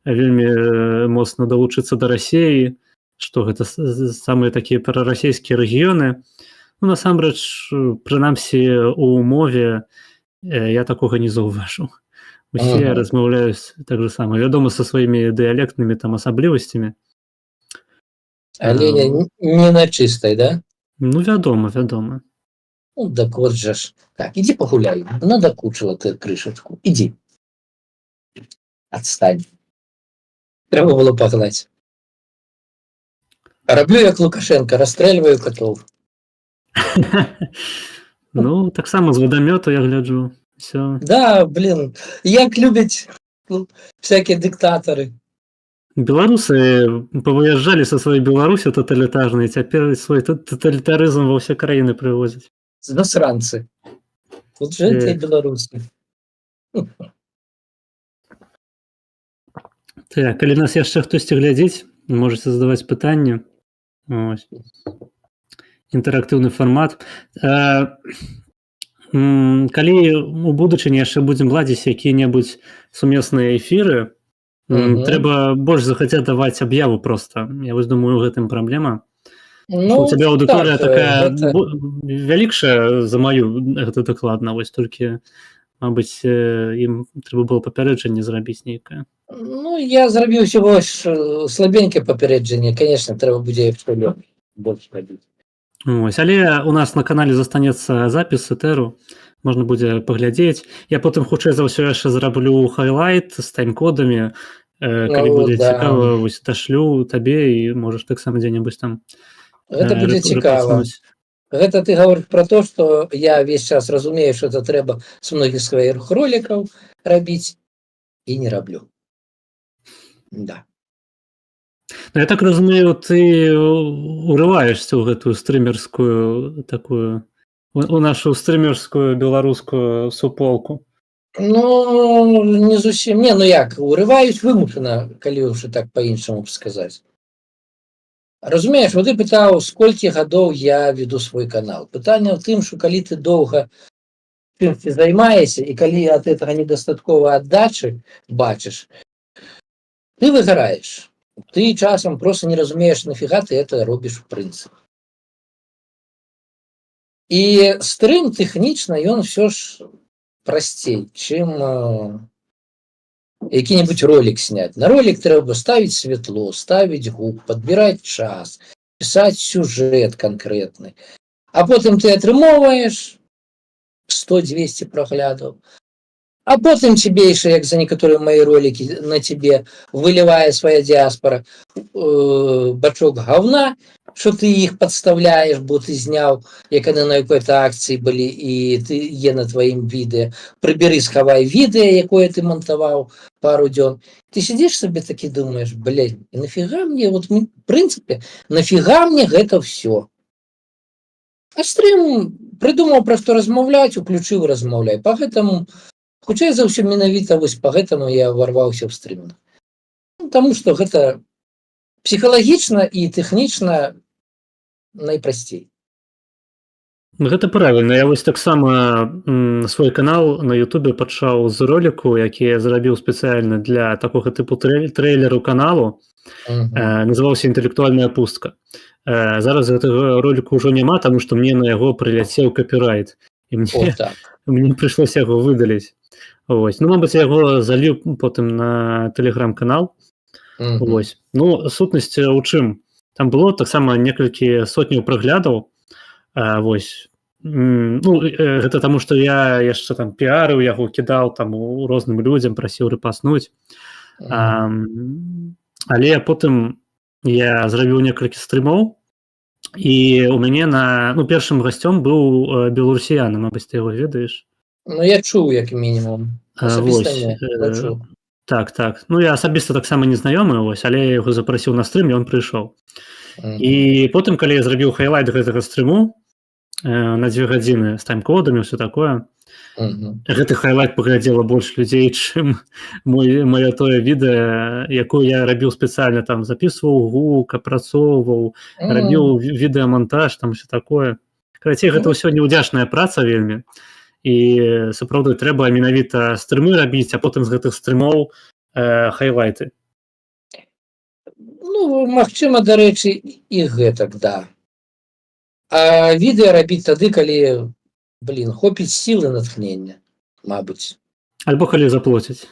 вельмі моцна далучыцца да Расіі, што гэта самыя такія прарасійскія рэгіёны. Ну, насамрэч, прынамсі, у мове я такога не заўважыў. Усе размаўляюць так же сама. Вядома, са сваімі дыялектнымі там асаблівасцямі.
Але не на чыстай, да?
Ну, вядома.
Ну, так вот жа ж. Так, ідзі пагуляй. Надакучыла ты крышачку. Ідзі. Адстань. Трэба было пагнаць. Раблю як Лукашенко, расстрэльваю котов.
Ну, таксама з вадамёту я гляджу. Все.
Да, блин, як любяць всякие диктаторы.
Беларусы павыязджалі са сваёй Беларусі таталітарнай, цяпер свой таталітарызм ва ўсе краіны прывозяць.
Засранцы. Вот же эти беларусы.
Так, калі нас яшчэ хтосьці глядзіць, можаце задаваць пытанні. Інтэрактыўны фармат. Калі у будучыні яшчэ будзем ладзіць якія-небудзь сумесныя эфіры, трэба больш захацець даваць аб'яву проста. Я вось думаю, у гэтым праблема. У цябе аўдыторыя такая вялікшая за маю, гэта дакладна, вось толькі, мабыць, ім трэба было папярэджанне зрабіць нейкае.
Ну, я зрабіў усього ж слабенькае папярэджанне, конечно, трэба будзе больш рабіць.
Ось, але у нас на канале застанецца запіс этэру, можна будзе паглядзець. Я потым хутчэй за ўсё яшчэ зраблю хайлайт з тайм-кодамі, калі будзе цікава, вось дашлю табе і можаш таксама дзе-небудзь там.
Гэта будзе цікава. Гэта ты гаворыш пра то, што я ўвесь час разумею, што это трэба з многіх сваіх ролікаў рабіць і не раблю. Да.
Я так разумею, ты урываешься ў гэтую стрымерскую такую, у нашу стрымерскую беларускую суполку.
Ну, не зусім. Не, ну як, урываюсь вымушана, калі ўжо так па-іншаму сказаць. Разумееш, вот ты пытаў, сколькі гадоў я веду свой канал. Пытанне ў тым, што калі ты доўга чымсьці займаешся і калі ад гэтага недастаткова аддачы бачыш, ты выгараеш. Ты часам просто не разумееш, нафіга ты это робіш у прынцыпе. І стрым тэхнічна ён ўсё ж прасцей, чым які-небудзь ролик сняць. На ролик трэба ставіць святло, ставіць гук, падбіраць час, пісаць сюжэт канкрэтны. А потым ты атрымоўваеш 100-200 праглядаў. А потым тебе еще, як за некоторые мои ролики, на тебе выливая своя диаспора бачок говна, что ты их подставляешь, бо ты знял, як они на какой-то акции были, и ты е на твоим видео. Прибери, схавай видео, якое ты монтовал пару дён. Ты сидишь себе таки думаешь, блядь, нафига мне, вот в принципе, нафига мне это все? А стрим придумал про что размаўляць, уключил размаўляй. Поэтому хутчэй за ўсё менавіта вось пагэтаму я ворваўся ў стрым. Таму што гэта псіхалагічна і тэхнічна найпрасцей.
Гэта правільна. Я вось таксама свой канал на Ютубе пачаў з роліку, які я зрабіў спецыяльна для такога тыпу трэйлеру каналу. Называўся «Інтэлектуальная пустка». Зараз гэтага роліку ўжо няма, таму што мне на яго прыляцеў капірайт. і
О, так.
мне прыйшлося яго выдаліць. Вось. Ну, мабыць, я яго заліў потым на тэлеграм-канал. Вось. Ну, сутнасць у чым? Там было таксама некалькі сотняў праглядаў. Вось. Ну, гэта таму, што я яшчэ там піарыў яго, кідаў там у розным людзям, прасіў рэпаснуць. Але потым я зрабіў некалькі стрымоў, і у мяне першым гасцём быў беларусіяна, мабыць, ты яго ведаеш.
Ну, я чуў, як мінімум. Асабіста не, але чуў.
Так. Ну, я асабіста таксама не знаёмы, але я яго запрасіў на стрым, і ён прыйшоў. І потым, калі я зрабіў хайлайт гэтага стрыму на 2 гадзіны з тайм-кодамі, ўсё такое, гэты хайлайт паглядзела больш людзей, чым маё тое відэа, якое я рабіў спецыяльна, там запісваў гук, апрацоўваў, рабіў відэамантаж, там ўсё такое. Карацей, гэта ўсё неўдзячная праца вельмі. І сапраўды трэба менавіта стрымы рабіць, а потым з гэтых стрымоў хайлайты.
Ну, магчыма, дарэчы, і гэтак, да. А відэа рабіць тады, калі, хопіць сілы натхнення, мабыць.
Альбо калі заплоцяць.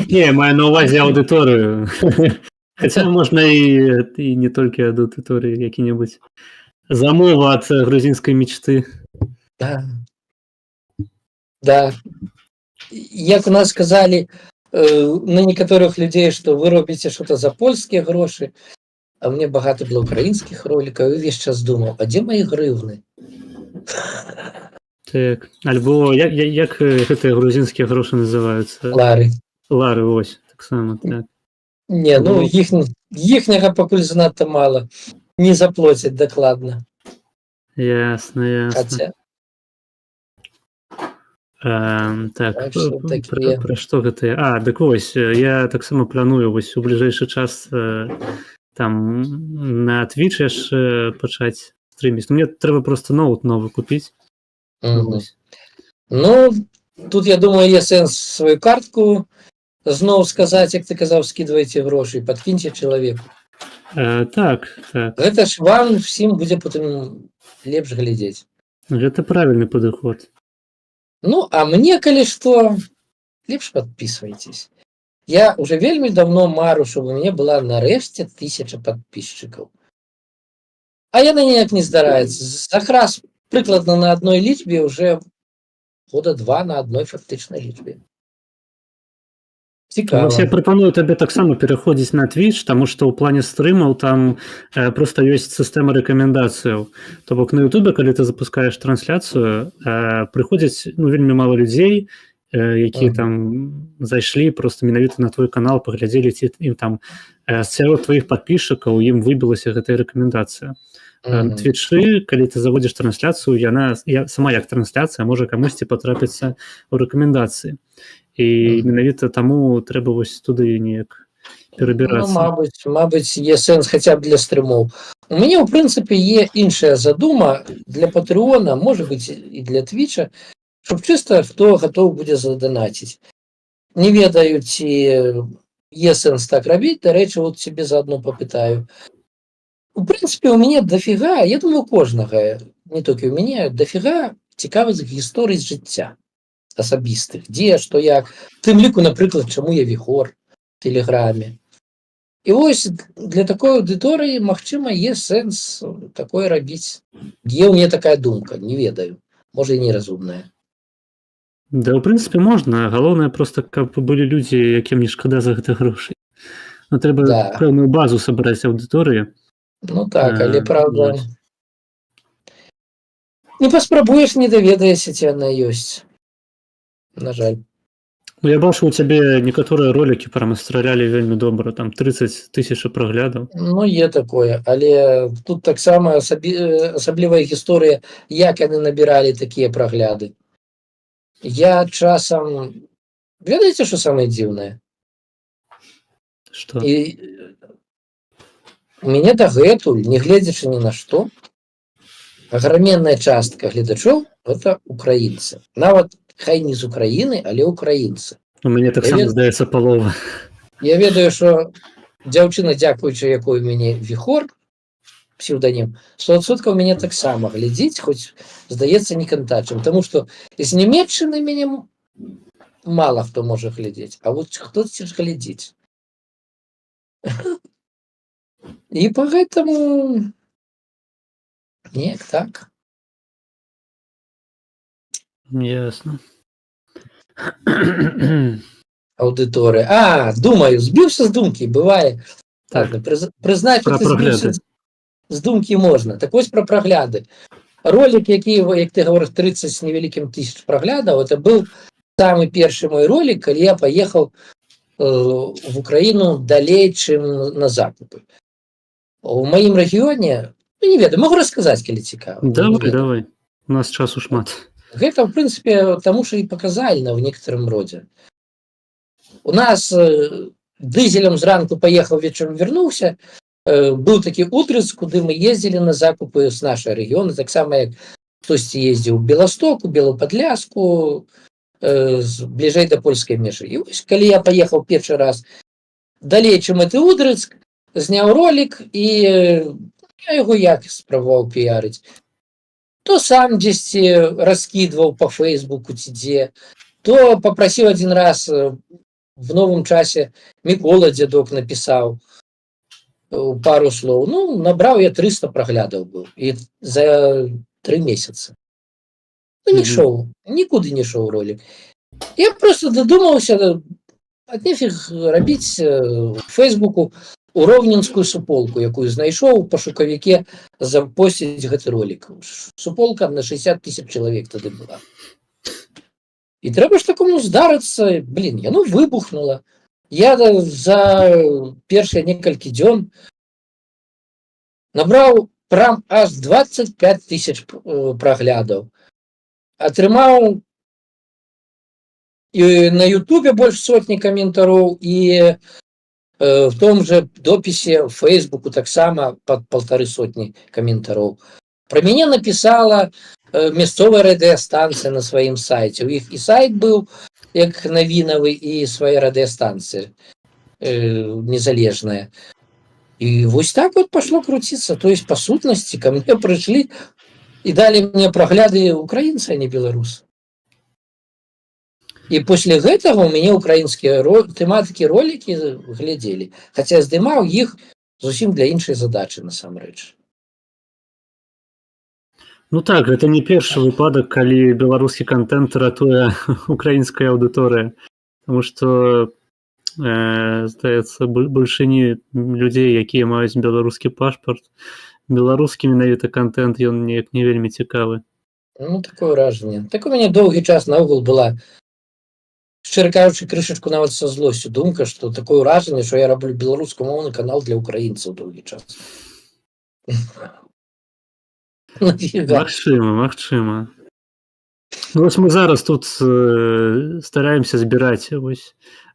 Не, маю на ўвазе аўдыторыю. Хаця можна і не толькі ад аўдыторыі, які-небудзь замова ад грузінскай мечты.
Да. Як у нас сказалі на некаторых людзей, што вы робіце што-то за польскія грошы, а мне багата было украінскіх ролікаў, і ўвесь час думаў, а дзе мае грыўны?
Так, альбо як гэтыя грузінскія грошы называюцца?
Лары.
Лары, вось, таксама, так.
Не, ну, іхняга пакуль занадта мала. Не заплоцяць дакладна.
Ясна.
Хаця.
Так, пра што гэта? Дык вось, я таксама планую вось у бліжэйшы час там на Twitch яшчэ пачаць стрыміць. Мне трэба проста ноут новы купіць.
Ну, тут, я думаю, є сэнс сваю картку зноў сказаць, як ты казаў, скідвайце грошы, падкіньце чалавеку.
Так.
Гэта ж вам всім будзе потым лепш глядзець.
Гэта правільны падыход.
Ну, а мне, калі што, лепш падпісвайцесь. Я уже вельмі давно мару, щоб у мяне была нарэшце 1000 падписчикаў. А яна ніяк не здараецца. Якраз прыкладна на адной лічбе уже года 2 на адной фактычнай лічбе. Цікава.
Я прапаную табе таксама пераходзіць на Twitch, таму што ў плане стрымаў там проста ёсць сістэма рэкамендацыяў. То бок на Ютубе, калі ты запускаеш трансляцыю, прыходзяць вельмі мала людзей, якія там зайшлі проста менавіта на твой канал, паглядзелі, ці ім там сярод тваіх падпісчыкаў ім выбілася гэтая рэкамендацыя. На Твічы, калі ты заводзіш трансляцыю, яна сама як трансляцыя можа камусьці патрапіцца ў рэкамендацыі. І менавіта таму трэба вось туды неяк перабірацца.
Ну, мабыць, є сэнс хаця б для стрымоў. У мяне, ў прынцыпе, є іншая задума для Патрэона, можа быць, і для Твіча, щоб чыста хто гатоў будзе заданаціць. Не ведаю, ці є сэнс так рабіць, дарэчы, вот цябе заадно папытаю. У прынцыпе, у мяне дафіга, я думаю, кожнага, не толькі у мяне, дафіга цікавых гісторый з жыцця асабістых, дзе, што як. Тым ліку, напрыклад, чаму я віхор в Тэлеграме. І вось для такой аўдыторыі, магчыма, є сэнс такое рабіць. Є ў мяне такая думка, не ведаю. Можа, і неразумная.
Да, ў прынцыпе, можна. Галоўнае проста, каб былі людзі, якім не шкада за гэта грошы. Трэба пэўную базу сабраць аўдыторыі.
Ну так, але правда... Не паспрабуеш, не даведаешся, ці яна ёсць. На жаль.
Я бачу, у цябе некаторыя ролікі прямо стралялі вельмі добра, там 30 000 праглядаў.
Ну, є такое, але тут таксама асаблівая гісторыя, як яны набіралі такія прагляды. Я часам... Ведаеце, што самае дзіўнае?
Што?
У мяне дагэтуль, не гледзячы ні на што, аграменная частка гледачоў – гэта украінцы. Нават хай не з Украіны, але украінцы.
У мяне таксама здаецца палова.
Я ведаю, што дзяўчына, дзякуючы якой у мяне віхор, псевдонім, 100% мяне таксама глядзіць, хоць, здаецца, не кантачым, таму што з Нямецчыны мяне мала хто можа глядзець, а вот хтосьці ж глядзіць. І поэтому неяк так.
Ясно.
Аўдыторыя. Думаю, збіўся з думкі, бывае.
Так.
Ладно, прызнаць, што
Пра
ты збіўся
прагляды.
з думкі можна. Так вось пра прагляды. Ролик, які, як ты говориш, 30 з невялікім тысяч праглядаў, это быў самы першы мой ролик, калі я паехаў в Украіну далей, чым на закупы. У маім рэгіёне, не ведаю, могу расказаць, калі цікава.
Давай. У нас часу шмат.
Гэта, в прынцыпе, таму що і паказальна в некаторым родзе. У нас дызелем зранку паехаў, вечарам вярнуўся. Быў такі утрыц, куды мы ездзілі на закупы з нашай рэгіёны, таксама як хтосьці ездзіў у Беластоку, Белападляску, бліжэй да польскай межы. І вось, калі я паехаў першы раз далей, чым гэты утрыц, зняў ролик, і я яго як спрабаваў піярыць. То сам дзесьці раскідваў па Фейсбуку ці дзе, то папрасіў адзін раз в новым часе, Мікола Дзядок напісаў пару слоў. Ну, набраў я 300 праглядаў быў. І за 3 месяцы. Ну, не шоу, нікуды не шоу ролик. Я просто дадумаўся, нефіг рабіць в Фейсбуку уроўненскую суполку, якую знайшоў у пашукавіке запосціць гэты ролик. Суполка на 60 000 чалавек тады была. І трэба ж такому здарыцца, яно выбухнула. Я за першыя некалькі дзён набраў прям аж 25 000 праглядаў. Атрымаў і на Ютубе больш сотні каментароў, і в том же дописе в Фейсбуку таксама под 150 каментароў. Про мяне написала мясцовая радыёстанцыя на сваім сайце. У іх і сайт быў як навінавы, і свая радыёстанцыя незалежная. І вось так вот пошло круціцца. То есть, по сутнасці, ко мне прыйшлі і далі мне прагляды украінцы, а не беларусы. І пасля гэтага у мяне украінскія тэматыкі ролики глядзелі. Хаця здымаў іх зусім для іншай задачы насамрэч.
Ну так, гэта не першы выпадак, калі беларускі контент ратуе украінская аўдыторыя. Таму што, здаецца, большыні людзей, якія маюць беларускі пашпарт, беларускі менавіта контент, ён неяк не вельмі цікавы.
Ну, такое ўражанне. Так у мяне доўгі час наогул была, шчыра кажучы, крышачку нават са злосцю думка, што такое ўражанне, што я раблю беларускамоўны канал для украінцаў доўгі час.
Магчыма. Ну, вось мы зараз тут стараемся збіраць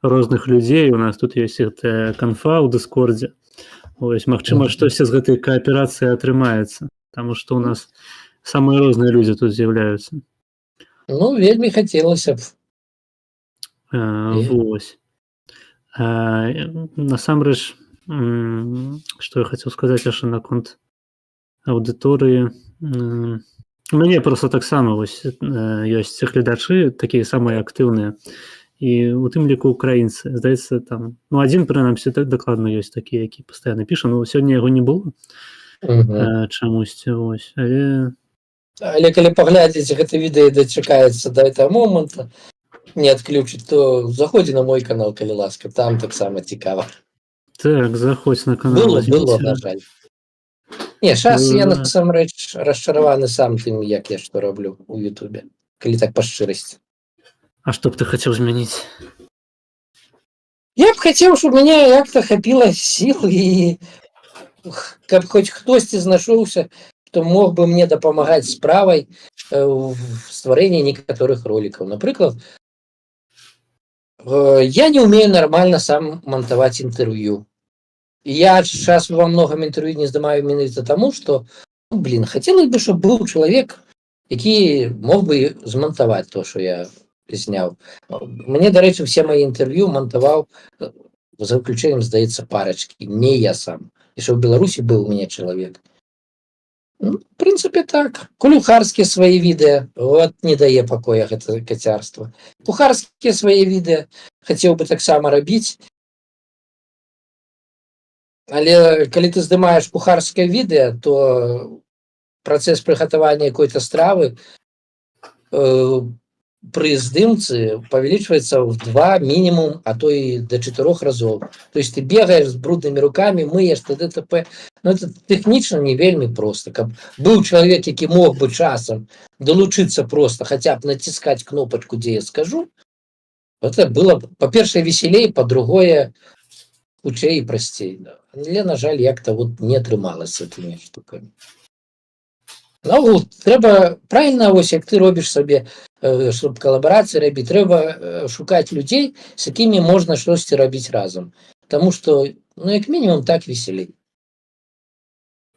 розных людзей. У нас тут ёсць гэтая канфа ў Дыскордзе. Магчыма, штосьці з гэтай кааперацыі атрымаецца, таму што ў нас самыя розныя людзі тут з'яўляюцца.
Ну, вельмі хацелася б.
Вось. Насамрэч, што я хацеў сказаць яшчэ наконт аўдыторыі. У мяне проста таксама ёсць гледачы, такія самыя актыўныя, і у тым ліку украінцы. Здаецца, там, адзін, прынамсі, дакладна ёсць такі, які пастаянна піша, сёння яго не было чамусьці, вось,
Але калі паглядзець гэта відэа, дачакаецца да гэтага моманта, не адключыць, то заходзі на мой канал, калі ласка, там таксама цікава.
Так, заходзь на канал.
Было, на жаль. Не, зараз я насамрэч расчараваны сам тым, як я што раблю у Ютубе, калі так па шчырасці.
А што б ты хацеў змяніць?
Я б хацеў, щоб мяне як-то хапіла сіл, і каб хоць хтосьці знайшоўся, хто мог бы мне дапамагаць справай в стварэнні некаторых роликаў. Напрыклад, я не умею нормально сам монтаваць інтэрв'ю. Я сейчас во многом интервью не здымаю менавіта таму, што, хацелось бы, чтобы быў чалавек, які мог бы змантаваць то, што я зняў. Мне, дарэчы, все мои інтэрв'ю монтаваў, за выключэннем, здаецца, парачкі, не я сам. І што ў Беларусі быў у мяне чалавек. Ну, в прынцыпе так. Кулюхарскія свае відэа, от не дае пакоя гэта кацярства. Кухарскія свае відэа хацеў бы таксама рабіць, але калі ты здымаеш кухарскае відэа, то працэс прыгатавання якой-то стравы при здымцы павялічваецца ў 2 мінімум, а то і до 4 разоў. То есть ты бегаеш з бруднымі рукамі, мыеш т.д. т.п. Ну, это тэхнічна не вельмі проста. Каб быў чалавек, які мог бы часам далучыцца проста, хаця б націскаць кнопачку, дзе я скажу, это было б, па-першае, весялей, па-другое, хутчэй і прасцей. Але, на жаль, як-то вот не атрымалася з гэтымі штукамі. Ну, трэба правільна, вось як ты робіш сабе, щоб калабарацыі рабіць, трэба шукаць людзей, з якімі можна штосьці рабіць разам. Таму што, ну, як мінімум, так весялей.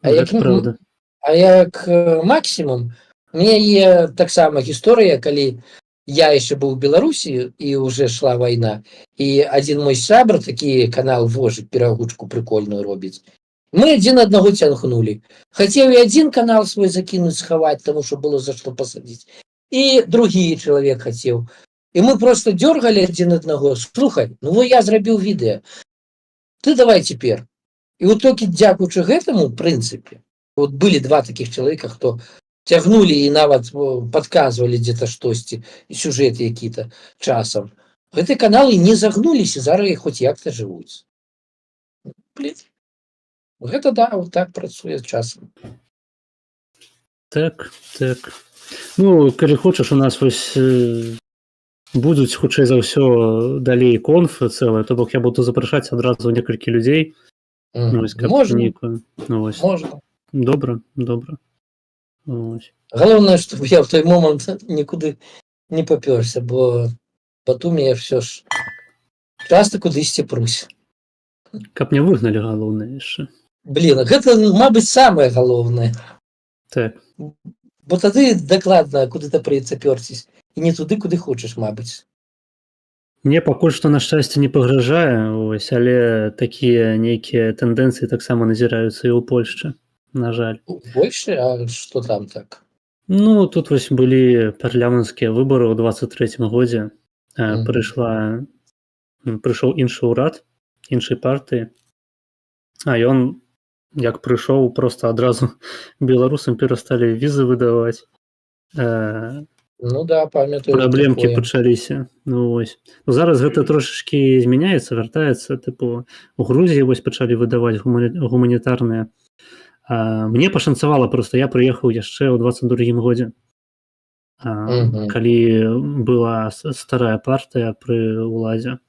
Гэта праўда.
А як максімум, у мяне є таксама гісторыя, калі я яшчэ быў у Беларусі і уже шла вайна, і адзін мой сябр, такі канал Вожык, перагучку прикольную робіць, мы адзін аднаго цягнулі. Хацеў і адзін канал свой закінуць, схаваць, таму што было за што пасадзіць. І другі чалавек хацеў. І мы просто дёргалі адзін аднаго. Слухай, ну во я зрабіў відэа. Ты давай цяпер. І вот толькі дзякуючы гэтаму, в прынцыпе, вот былі 2 такіх чалавека, хто цягнулі і нават падказвалі дзе-то штосьці, сюжэты які-то часам. Гэты каналы не загнуліся, зараз хоць як-то жывуць. Блин. Гэта да, вот так працуе часам.
Так, так. Ну, калі хочаш, у нас вось будуць, хутчэй за ўсё, далей конфы цэлыя, то бок я буду запрашаць адразу некалькі людзей. Вось, каб
Можна,
нейкую. Ну, вось.
можна.
Добра, добра. Вось.
Галоўнае, чтобы я в той момант нікуды не папёрся, бо Батумі я всё ж часта кудысьці прусь.
Каб не выгналі, галоўнае яшчэ.
Блин, гэта, мабыць, самае галоўнае.
Так.
Бо тады дакладна куды-то прыйдзецца пёрціць. І не туды, куды хочаш, мабыць.
Мне пакуль што, на шчасце, не пагражае, ось, але такія нейкія тэндэнцыі таксама назіраюцца і ў Польшчы, на жаль.
Больше? А што там так?
Ну, тут вось былі парламенцкія выбары ў 23-м годзе. Прыйшоў іншы ўрад, іншай партыі. А ён, як прыйшоў, проста адразу беларусам перасталі візы выдаваць.
Ну да, памятаю.
Праблемкі пачаліся. Ну, вось. Зараз гэта трошачкі змяняецца, вяртаецца. Тыпу, у Грузіі вось пачалі выдаваць гуманітарныя. Мне пашанцавала проста, я прыехаў яшчэ ў 22-м годзе. Калі была старая партыя пры ўладзе.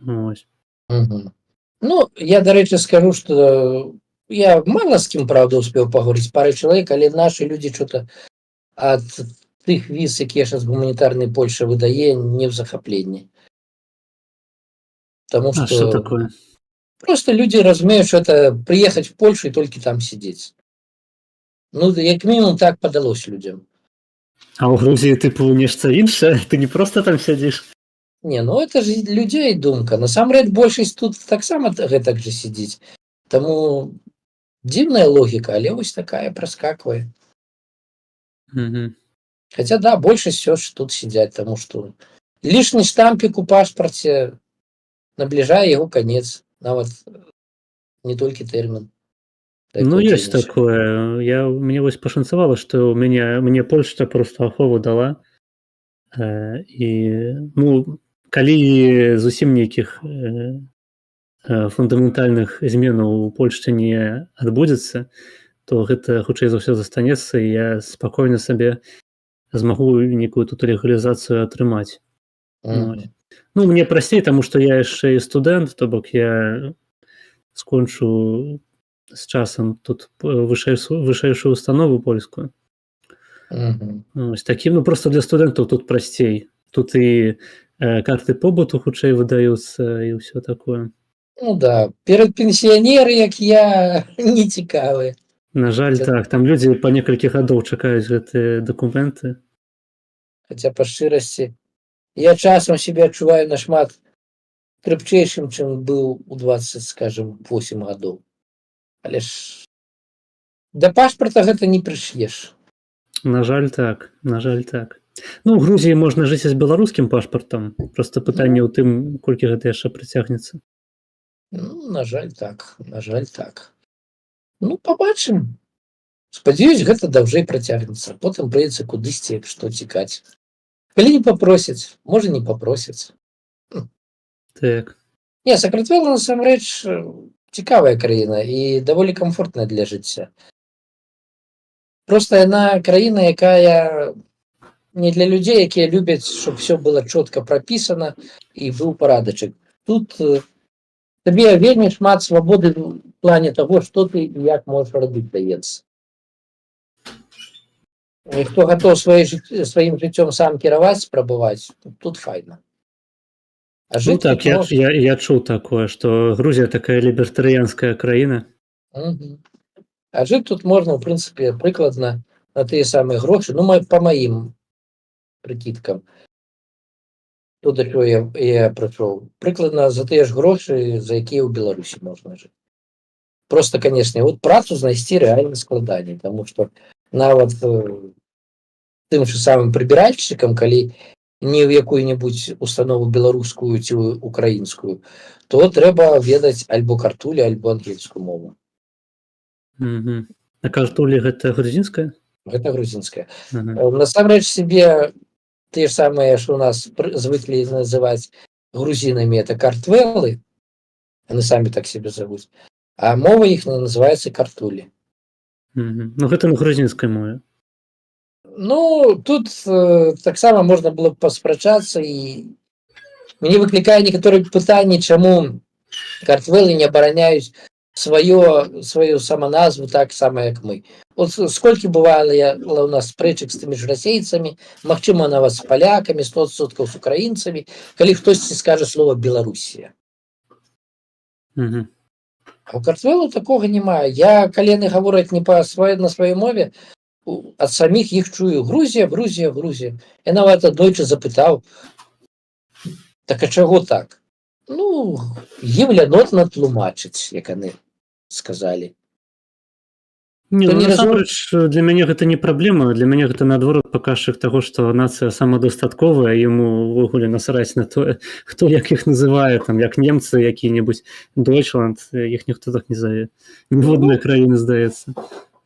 Вось.
Ну, я, да рэчы, скажу, што я мала з кім, правда, успеў пагаварыць, пары чалавек, але нашы людзі что-то ад тых віз, якія зараз гуманітарнай Польша выдае, не в захапленні. Таму што...
што такое?
Просто люди разумеют, что это приехать в Польшу и только там сидеть. Ну, як мінімум, так падалося людям.
А ў Грузіі, тыпу, нешта іншае? Ты не просто там сядзіш?
Не, ну это ж людзей думка. Насамрэч, большасць тут таксама гэтак же сидзіць. Таму дзіўная логіка, але вось такая праскаквае. Хотя, да, большасць все ж тут сидять, таму што лішні штампік у пашпарце набліжае яго канец. Нават не толькі тэрмін.
Ну, ёсць такое. Мне вось пашанцавала, што мне Польшча проста ахову дала. І, ну, калі зусім нейкіх фундаментальных зменаў у Польшчы не адбудзецца, то гэта хутчэй за ўсё застанецца, і я спакойна сабе змагу нейкую тут легалізацыю атрымаць. Ну, мне прасцей, таму што я яшчэ і студэнт, то бок я скончу з часам тут вышэйшую установу польскую. Ось такім, ну, просто для студэнтаў тут прасцей. Тут і карты побыту хутчэй выдаюцца і ўсё такое.
Ну да, перад пенсіянеры, як я, не цікавыя.
На жаль, так, там людзі па некалькі гадоў чакаюць гэтыя дакументы.
Хаця па шчырасці, я часам себе адчуваю нашмат крыпчэйшым, чым быў у 20, скажем, 8 гадоў. Але ж Да пашпарта гэта не прышьеш.
На жаль, так. На жаль, так. Ну, у Грузіі можна жыць і з беларускім пашпартам. Проста пытанне ў тым, колькі гэта яшчэ працягнецца.
Ну, на жаль, так. На жаль, так. Ну, пабачым. Спадзяюсь, гэта даўжэй працягнецца. Потым прыйдзецца кудысьці, што цікаць. Калі не папросяць, можа, не папросяць.
Так.
Не, Сакратвела, насамрэч, цікавая краіна і даволі камфортная для жыцця. Проста яна краіна, якая не для людзей, якія любяць, щоб все было чётка прапісана і быў парадачак. Тут табе вельмі шмат свабоды в плане таго, што ты і як можаш рабіць, даецца. І хто гатоў сваім жыццём сам кіраваць, спрабаваць, тут файна. А
Ну
жыць
так,
тут можна.
я чуў такое, што Грузія такая лібертарыянская краіна.
Мгм. А жыць тут можна, в прынцыпе, прыкладна на тыя самыя грошы, ну, па маім прыкідкам. То, да чого я прыйшоў. Прыкладна за тыя ж грошы, за якія ў Беларусі можна жыць. Просто, канешне, вот працу знайсці рэальна складаней, таму што нават тым же самым прыбіральшчыкам, калі не ў якую-небудзь установу беларускую ці украінскую, то трэба ведаць альбо картулі, альбо ангельскую мову.
Угу. А картулі гэта грузінская?
Гэта грузінская.
Ага.
Насамрэч сябе тыя ж самыя, што ў нас звыклі называць грузінамі, это картвелы, яны самі так себе завуць, а мова іх называецца картулі.
Угу. Ну гэта на грузінскай мове.
Ну, тут таксама можна было б паспрачацца, і мяне выклікае некаторыя пытанні, чаму картвелы не абараняюць сваю саманазву так само, як мы. Вот сколькі бывало у нас спрэчак з тымі ж расейцамі, магчыма, нават з палякамі, 100% з украінцамі, калі хтосьці скажа слово Беларусія.
Угу.
А ў картвелу такога няма. Я, калі яны гавораць не на сваёй мове, ад саміх іх чую: Грузія, Грузія, Грузія. Я нават аднойчы запытаў: так а чаго так? Ну, ім лянотна тлумачыць, як яны сказалі.
Не, ну, насамрэч, для мяне гэта не праблема, для мяне гэта наадварот паказчык таго, што нацыя самадастатковая, яму ўвогуле насраць на тое, хто як іх называе, там, як немцы які-небудзь, Дойчланд, іх ніхто так не заве. Ніводныя краіны, здаецца.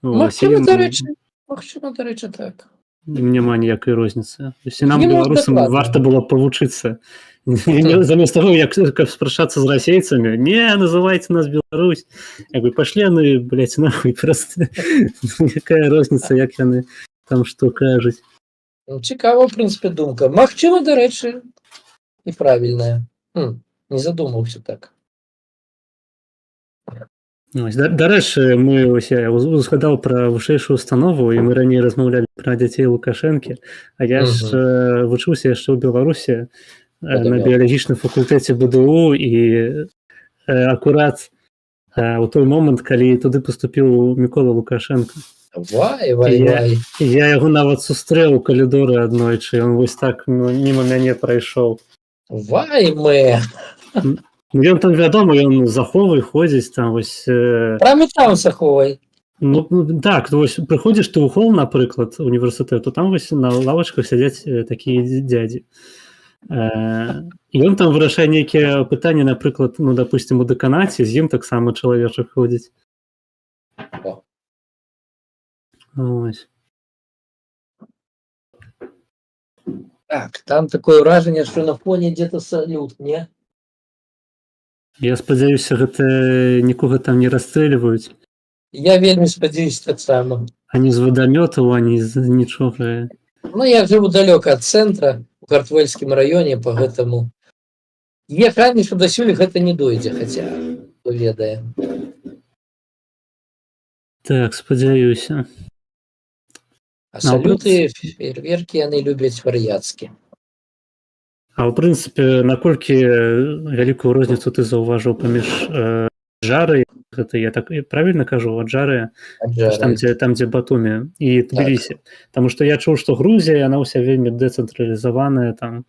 Магчыма, дарэчы, так.
Ім няма ніякай розніцы. Нам, беларусам, варта было павучыцца. Замест того, каб спрачацца з расейцамі, не, называйце нас Беларусь. Як бы пашлі яны, блядь, нахуй, просто якая розніца, як яны там што кажуць.
Цікава, в прынцыпе, думка. Магчыма, дарэчы, і правільная. Не задумаўся так.
Дарэчы, я узгадаў пра вышэйшую установу, і мы раней размаўлялі пра дзяцей Лукашэнкі, а я ж вучыўся яшчэ ў Беларусі на біялагічным факультэце БДУ, і акурат у той момант, калі туды паступіў Мікола Лукашенко.
Вай.
Я яго нават сустрэў у калідоры аднойчы, ён вось так міма мяне прайшоў.
Вай, мэ!
Ён там, вядома, ён заховай ходзіць там вось...
Прямо там заховай.
Ну, так, вось прыходзіш ты ў хол, напрыклад, універсітэту, там вось на лавачках сядзяць такія дзядзі. І ён там вырашае нейкія пытанні, напрыклад, ну, допустим, у дэканаце, з ім таксама чалавечак ходзіць. Ось.
Так, там такое ўражанне, што на фоне дзе-то салют, не?
Я спадзяюся, гэта нікога там не расстрэльваюць.
Я вельмі спадзяюся таксама.
Ані з вадамётаў, ані з нічога.
Ну, я жыву далёка ад цэнтра, у Картвельскім раёне, па гэтаму. Я храню, што дасюль гэта не дойдзе, хаця, хто ведае.
Так, спадзяюся.
А салюты, фейерверкі, яны любяць вар'яцкі.
А ў прынцыпе, наколькі вялікую розніцу ты заўважыў паміж Джарай, гэта я так правільна кажу, Джарай, там, дзе Батумі, і Тбілісі. Таму што я чуў, што Грузія, яна ўся вельмі дэцэнтралізаваная, там,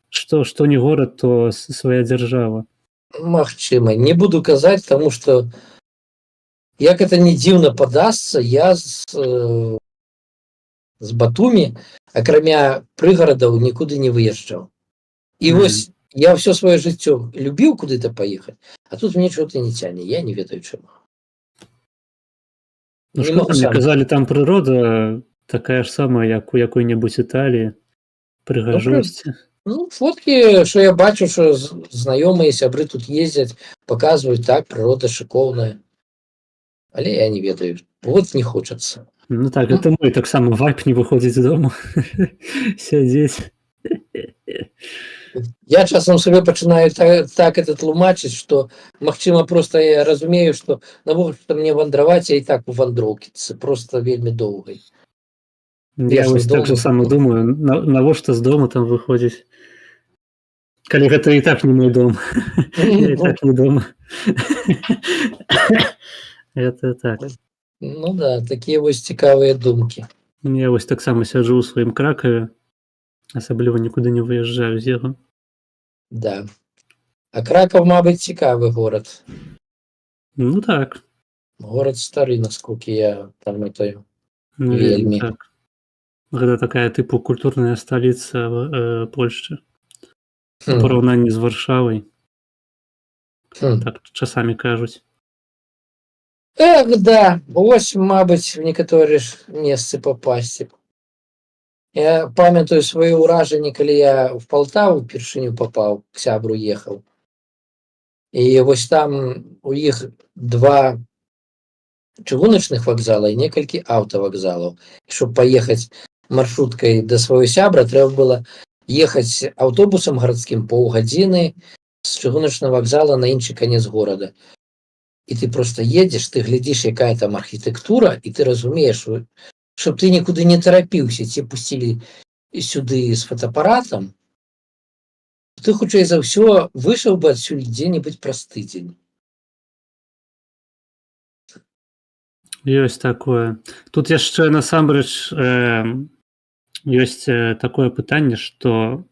што не горад, то свая дзяржава.
Магчыма, не буду казаць, таму што як это не дзіўна падасца, я з Батумі, акрамя прыгарадаў, нікуды не выязджаў. І вось я ўсё сваё жыццё любіў куды-то паехаць, а тут мне чого-то не цяне, я не ведаю чаму.
Ну,
Не
што
могу
там, мне
сам.
казалі, там прырода такая ж самая, як у якой-небудзь Італіі, прыгажосці.
Ну, фоткі, що я бачу, що знайомі, сябры тут ездять, показують, так, природа шиковна. Але я не ведаю, вот не хочется.
Ну так, это мой таксама вайб не выходзіць з дому, сядзець.
Я часам себе пачынаю так это тлумачыць, што, магчыма, просто я разумею, што навошта мне вандраваць, я і так у вандроўкі, це просто вельмі доўгай.
Я вось так же сама думаю, навошта з дома там выходзіць. Калі гэта і так не мой дом. Я і так не дома. Это так.
Ну да, такія вось цікавыя думкі.
Я вось таксама сяджу ў сваім Кракаве, асабліва нікуды не выязджаю з яго.
Да. А Краков, мабыць, цікавы горад.
Ну так.
Горад стары, наскільки я памятаю.
Ну,
Вельмі.
Так. Гэта такая тыпу культурная сталіца Польшчы. У параўнанні з Варшавай. Так часамі кажуць.
Эх, да, вось, мабыць, в некаторыя месцы попасці. Я памятаю свае ўражанні, калі я в Полтаву упершыню попаў, к сябру ехаў. І вось там у іх 2 чыгуначных вакзала і некалькі аўтавакзалаў. І щоб паехаць маршруткай да свайго сябра, трэба было ехаць аўтобусам гарадскім паўгадзіны з чыгуначнага вакзала на іншы канец горада. І ты просто едзеш, ты глядзіш, якая там архітэктура, і ты разумееш, щоб ты нікуды не тарапіўся, ці пусцілі сюды з фотоапаратам, ты хутчэй за ўсё выйшаў бы адсюль дзе-небудзь праз тыдзень.
Ёсць такое. Тут яшчэ насамрэч ёсць такое пытанне, што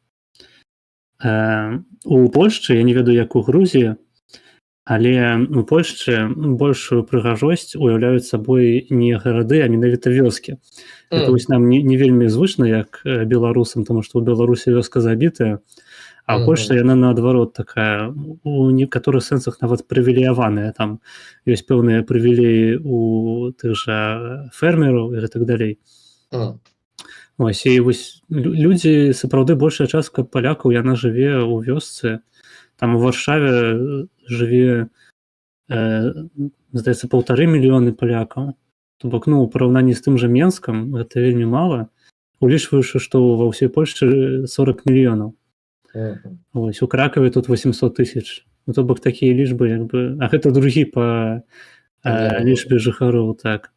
у Польшчы, я не ведаю, як у Грузіі, але у Польшчы большую прыгажосць уяўляюць сабой не гарады, а менавіта вёскі. Это вось нам не вельмі звычна, як беларусам, таму што ў Беларусі вёска забітая, а ў Польшчы яна наадварот такая, у некаторых сэнсах нават прывілеяваная. Там ёсць пэўныя прывілеі у тых жа фермераў і так далей. Вось, і вось людзі, сапраўды большая частка палякаў, яна жыве ў вёсцы. Там у Варшаве жыве, здаецца, 1,5 мільёны палякаў. То бок, ну, у параўнанні з тым жа Менскам гэта вельмі мала, улічваючы, што ва ўсёй Польшчы 40 мільёнаў. Вось, у Кракаве тут 800 000. Ну, то бок, такія лічбы, як бы... А гэта другі па лічбе жыхароў, так.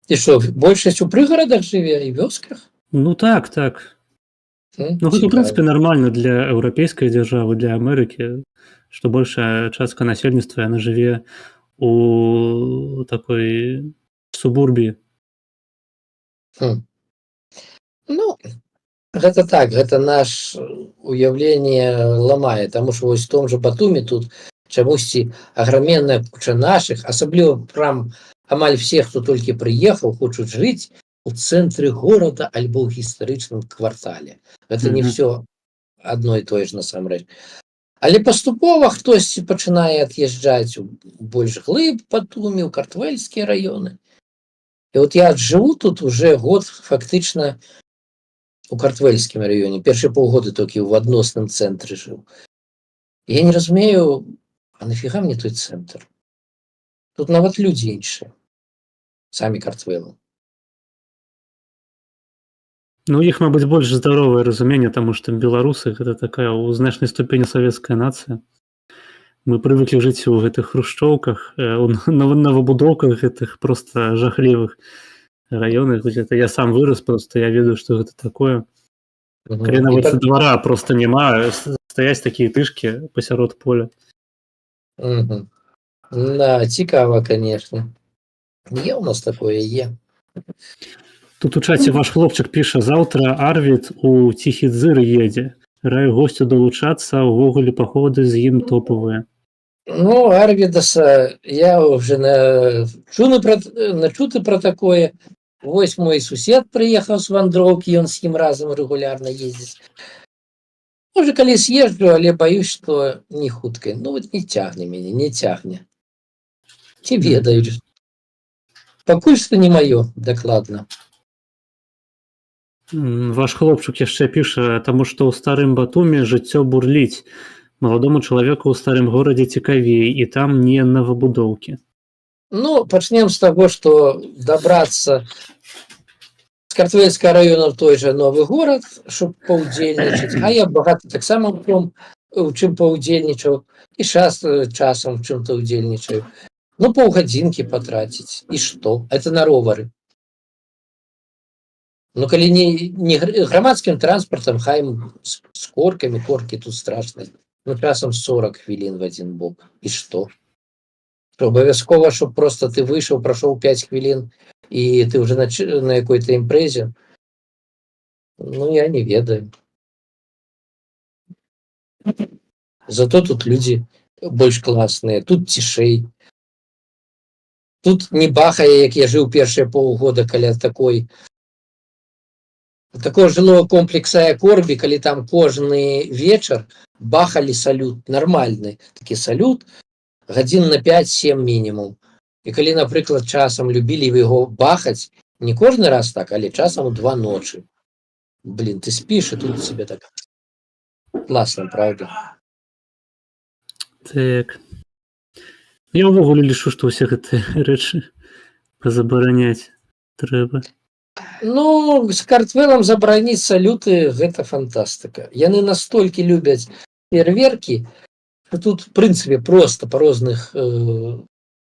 І што, большасць у прыгарадах жыве і вёсках?
Ну, так, так. Ну, гэта, у прынцыпе, нармальна для еўрапейскай дзяржавы, для Амерыкі, што большая частка насельніцтва, яна жыве у такой субурбіі.
Ну, гэта так, гэта наш уяўленне ламае, таму што вось в том жа Батумі тут чамусьці аграменная куча нашых, асабліва прям амаль всех, хто толькі прыехаў, хочуць жыць у цэнтры горада альбо ў гістарычным квартале. Гэта не все адно і тое ж насамрэч. Але паступова хтосьці пачынае ад'язджаць у больш глыб Батумі, у картвельскія раёны. І от я жыву тут уже год фактычна у картвельскім раёне. Першыя паўгоды толькі ў адносным цэнтры жыў. Я не разумею, а нафіга мне той цэнтр? Тут нават людзі іншыя. Самі картвелы.
Ну, у іх, мабыць, больш здаровае разуменне, таму што беларусы гэта такая ў значнай ступені савецкая нацыя. Мы прывыклі жыць у гэтых хрушчоўках, у новабудоўках гэтых проста жахлівых раёнах. Это я сам вырас, просто я ведаю, што гэта такое. Калі нават двара проста няма, стаяць такія тышкі пасярод поля.
Да, цікава, конечно. Є у нас такое, є.
Тут у чаце ваш хлопчык піша: заўтра Арвід у Ціхі Дзыр едзе. Раю госцю далучацца, увогуле паходы з ім топавыя.
Ну, Арвідаса я вже начути про такое. Вось мой сусед прыехаў з вандроўкі, ён з ім разам рэгулярна ездзіць. Можа, калі з'езджу, але баюсь, што не хутка. Ну, вот не цягне мяне, не цягне. Ці ведаюць. Пакуль што не маё, дакладна.
Ваш хлопчык яшчэ піша, таму што ў старым Батуме жыццё бурліць. Маладому чалавеку ў старым горадзе цікавей, і там не новабудоўкі.
Ну, пачнем з таго, што дабрацца з Картвельскага раёна в той жа новы горад, щоб паўдзельнічаць. А я багата таксама у чым паўдзельнічаў, і часам в чым-то ўдзельнічаю. Ну, паўгадзінкі патраціць. І што? Это на ровары. Ну, калі не грамадскім транспартам, хай з коркамі, коркі тут страшныя. Ну, часам 40 хвілін в адзін бок. І што? Абавязкова, щоб просто ты выйшаў, прайшоў 5 хвілін, і ты вже на якой-то імпрэзе. Ну, я не ведаю. Зато тут людзі больш класныя, тут цішэй. Тут не бахае, як я жыў першыя паўгода каля такого жылого комплекса, як Орбі, калі там кожны вечар бахалі салют, нармальны такі салют, гадзін на 5-7 мінімум. І калі, напрыклад, часам любілі яго бахаць, не кожны раз так, але часам у 2 ночы. Блин, ты спіш, і тут себе так класна, правда?
Так. Я ўвогуле лічу, што ўсе гэтыя рэчы пазабараняць трэба.
Ну, з Картвелам забараніць салюты, гэта фантастыка. Яны настолькі любяць фейерверкі, што тут, в прынцыпе, проста па розных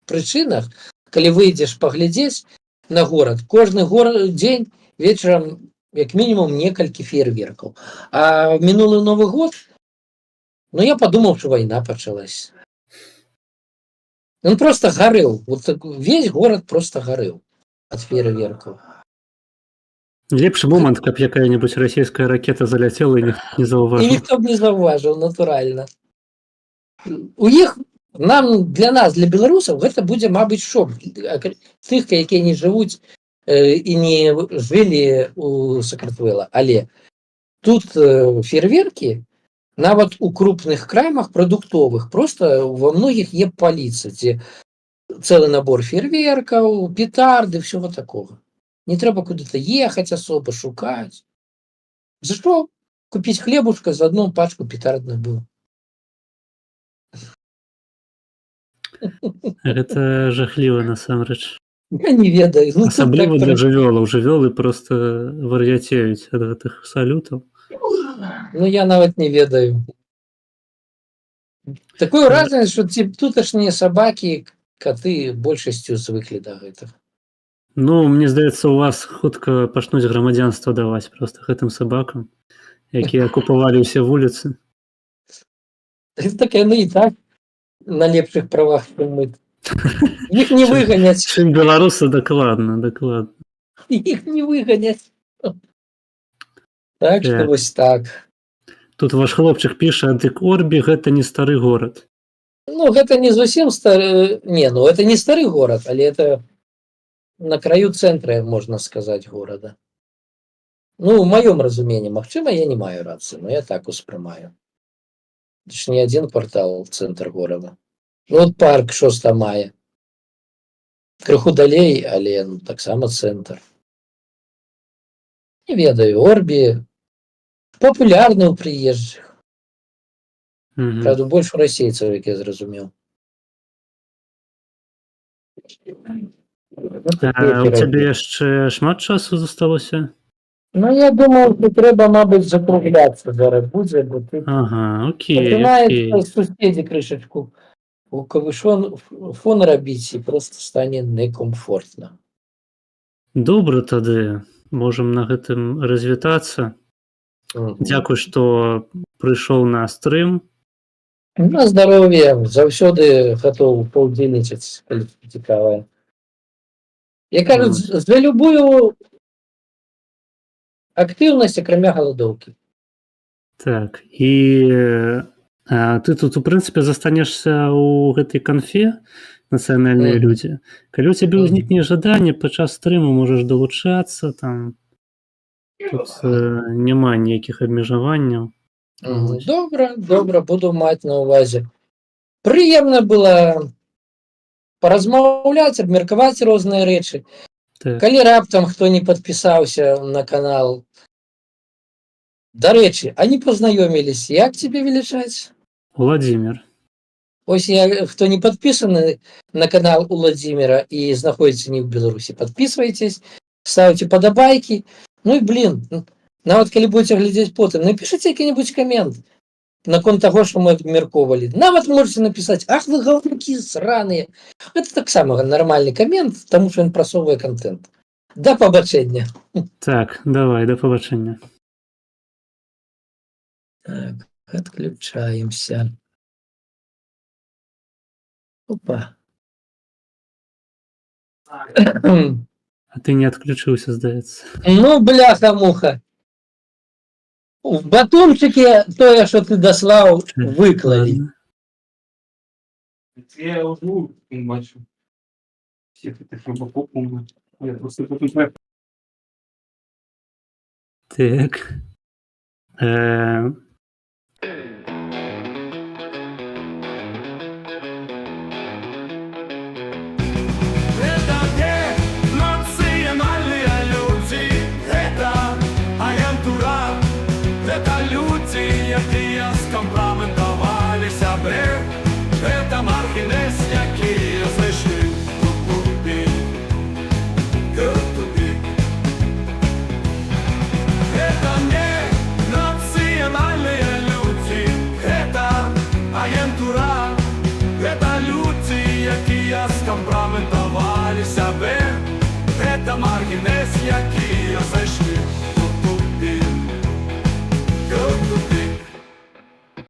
прычынах, калі выйдзеш паглядзець на горад, кожны дзень вечарам як мінімум некалькі фейерверкаў. А мінулы Новы год, ну, я падумаў, што вайна пачалась. Ён просто гарэў. Вот весь горад просто гарэў ад фейерверкаў.
Лепшы момант, каб якая-небудзь расійская ракета заляцела і ніхто не заўважыў.
І ніхто б не заўважыў, натуральна. У іх, для нас, для беларусаў, гэта будзе, мабыць, шок. Тых, якія не жывуць і не жылі у Сакартвэла. Але тут фейерверкі, нават у крупных крамах прадуктовых, просто во многіх є паліца, дзе цэлы набор фейерверкаў, петарды, всего такого. Не трэба куды-то ехаць асоба, шукаць. За што купіць хлебушка, за одну пачку петардных было.
Гэта жахліва насамрэч.
Я не ведаю. Ну,
асабліва для жывёлаў. Жывёлы просто вар'яцеюць ад гэтых салютаў.
Ну, я нават не ведаю. Такое ўражанне, што туташнія сабакі, каты большасцю звыклі да гэтага.
Ну, мне здаецца, у вас хутка пачнуць грамадзянства даваць просто гэтым сабакам, якія акупавалі ўсе вуліцы.
Так яны і так на лепшых правах, чым мы. Іх не выганяць.
Чым беларусы, дакладна.
Іх не выганяць. Так што вось так.
Тут ваш хлопчык піша, дык Орбі гэта не стары горад.
Ну, гэта не зусім стары... Не, ну, это не стары горад, але это на краю цэнтра, можна сказаць, горада. Ну, у маём разуменні, магчыма, я не маю рацыі, но я так успрымаю. Это ж не адзін квартал цэнтр горада. Ну, от парк 6 мая. Крыху далей, але ну, таксама цэнтр. Не ведаю, Орбі папулярны ў прыезджых. Правда, больш у расейцаў, як я зразумеў.
У цябе яшчэ шмат часу засталося?
Ну, я думаю, што трэба, мабыць, закругляцца зараз будзе, бо ты...
Ага, окей.
Пачынаецца суседзі крышачку у кавышон фон рабіць, і проста стане некомфортна.
Добра тады. Можам на гэтым развітацца. Дзякуй, што прыйшоў на стрым.
На здароўе, заўсёды гатоў паўдзельнічаць, калі цікавае. Я кажу, за любую актыўнасць, акрамя галадоўкі.
Так, і Ты тут, у прынцыпе, застанешся ў гэтай канфе нацыянальныя
Мгм.
людзі. Калі ў цябе
Мгм.
ўзнікне жаданне падчас стрыму можаш далучацца там. Тут няма ніякіх абмежаванняў. Вось.
Добре, добре, буду мати на увазі. Приємно було порозмовляти, обміркувати різні речі.
Так.
Коли раптом хто не підписався на канал, до речі, они познайомились. Як тебе величать?
Владимир.
Ось я, хто не підписаний на канал у Владимира і знаходиться не в Білорусі, підписуйтесь, ставте подобайки. Ну і блін, навіть коли будете глядіти потім, напишіть який-нибудь комент на конт того, що ми обмірковували. Навіть можете написати: ах, ви говнюки срані. Це так само нормальний комент, тому що він просовує контент. До побачення.
Так, давай, до побачення.
Так, отключаемся. Опа.
А ты не отключился, здаецца.
Ну, бляха-муха. В батончике тое, що ти дослав, виклали.
Ладно.
Я уже бачу. Всіх тих рибаков помню. Я просто тут
Так.
Это не национальные люди, это агентура, это люди, які скомпрометували себе, это маргінес, які знайшли тупик. Это не национальные люди, это агентура, это люди, які скомпрометували себе, это маргінес, які знайшли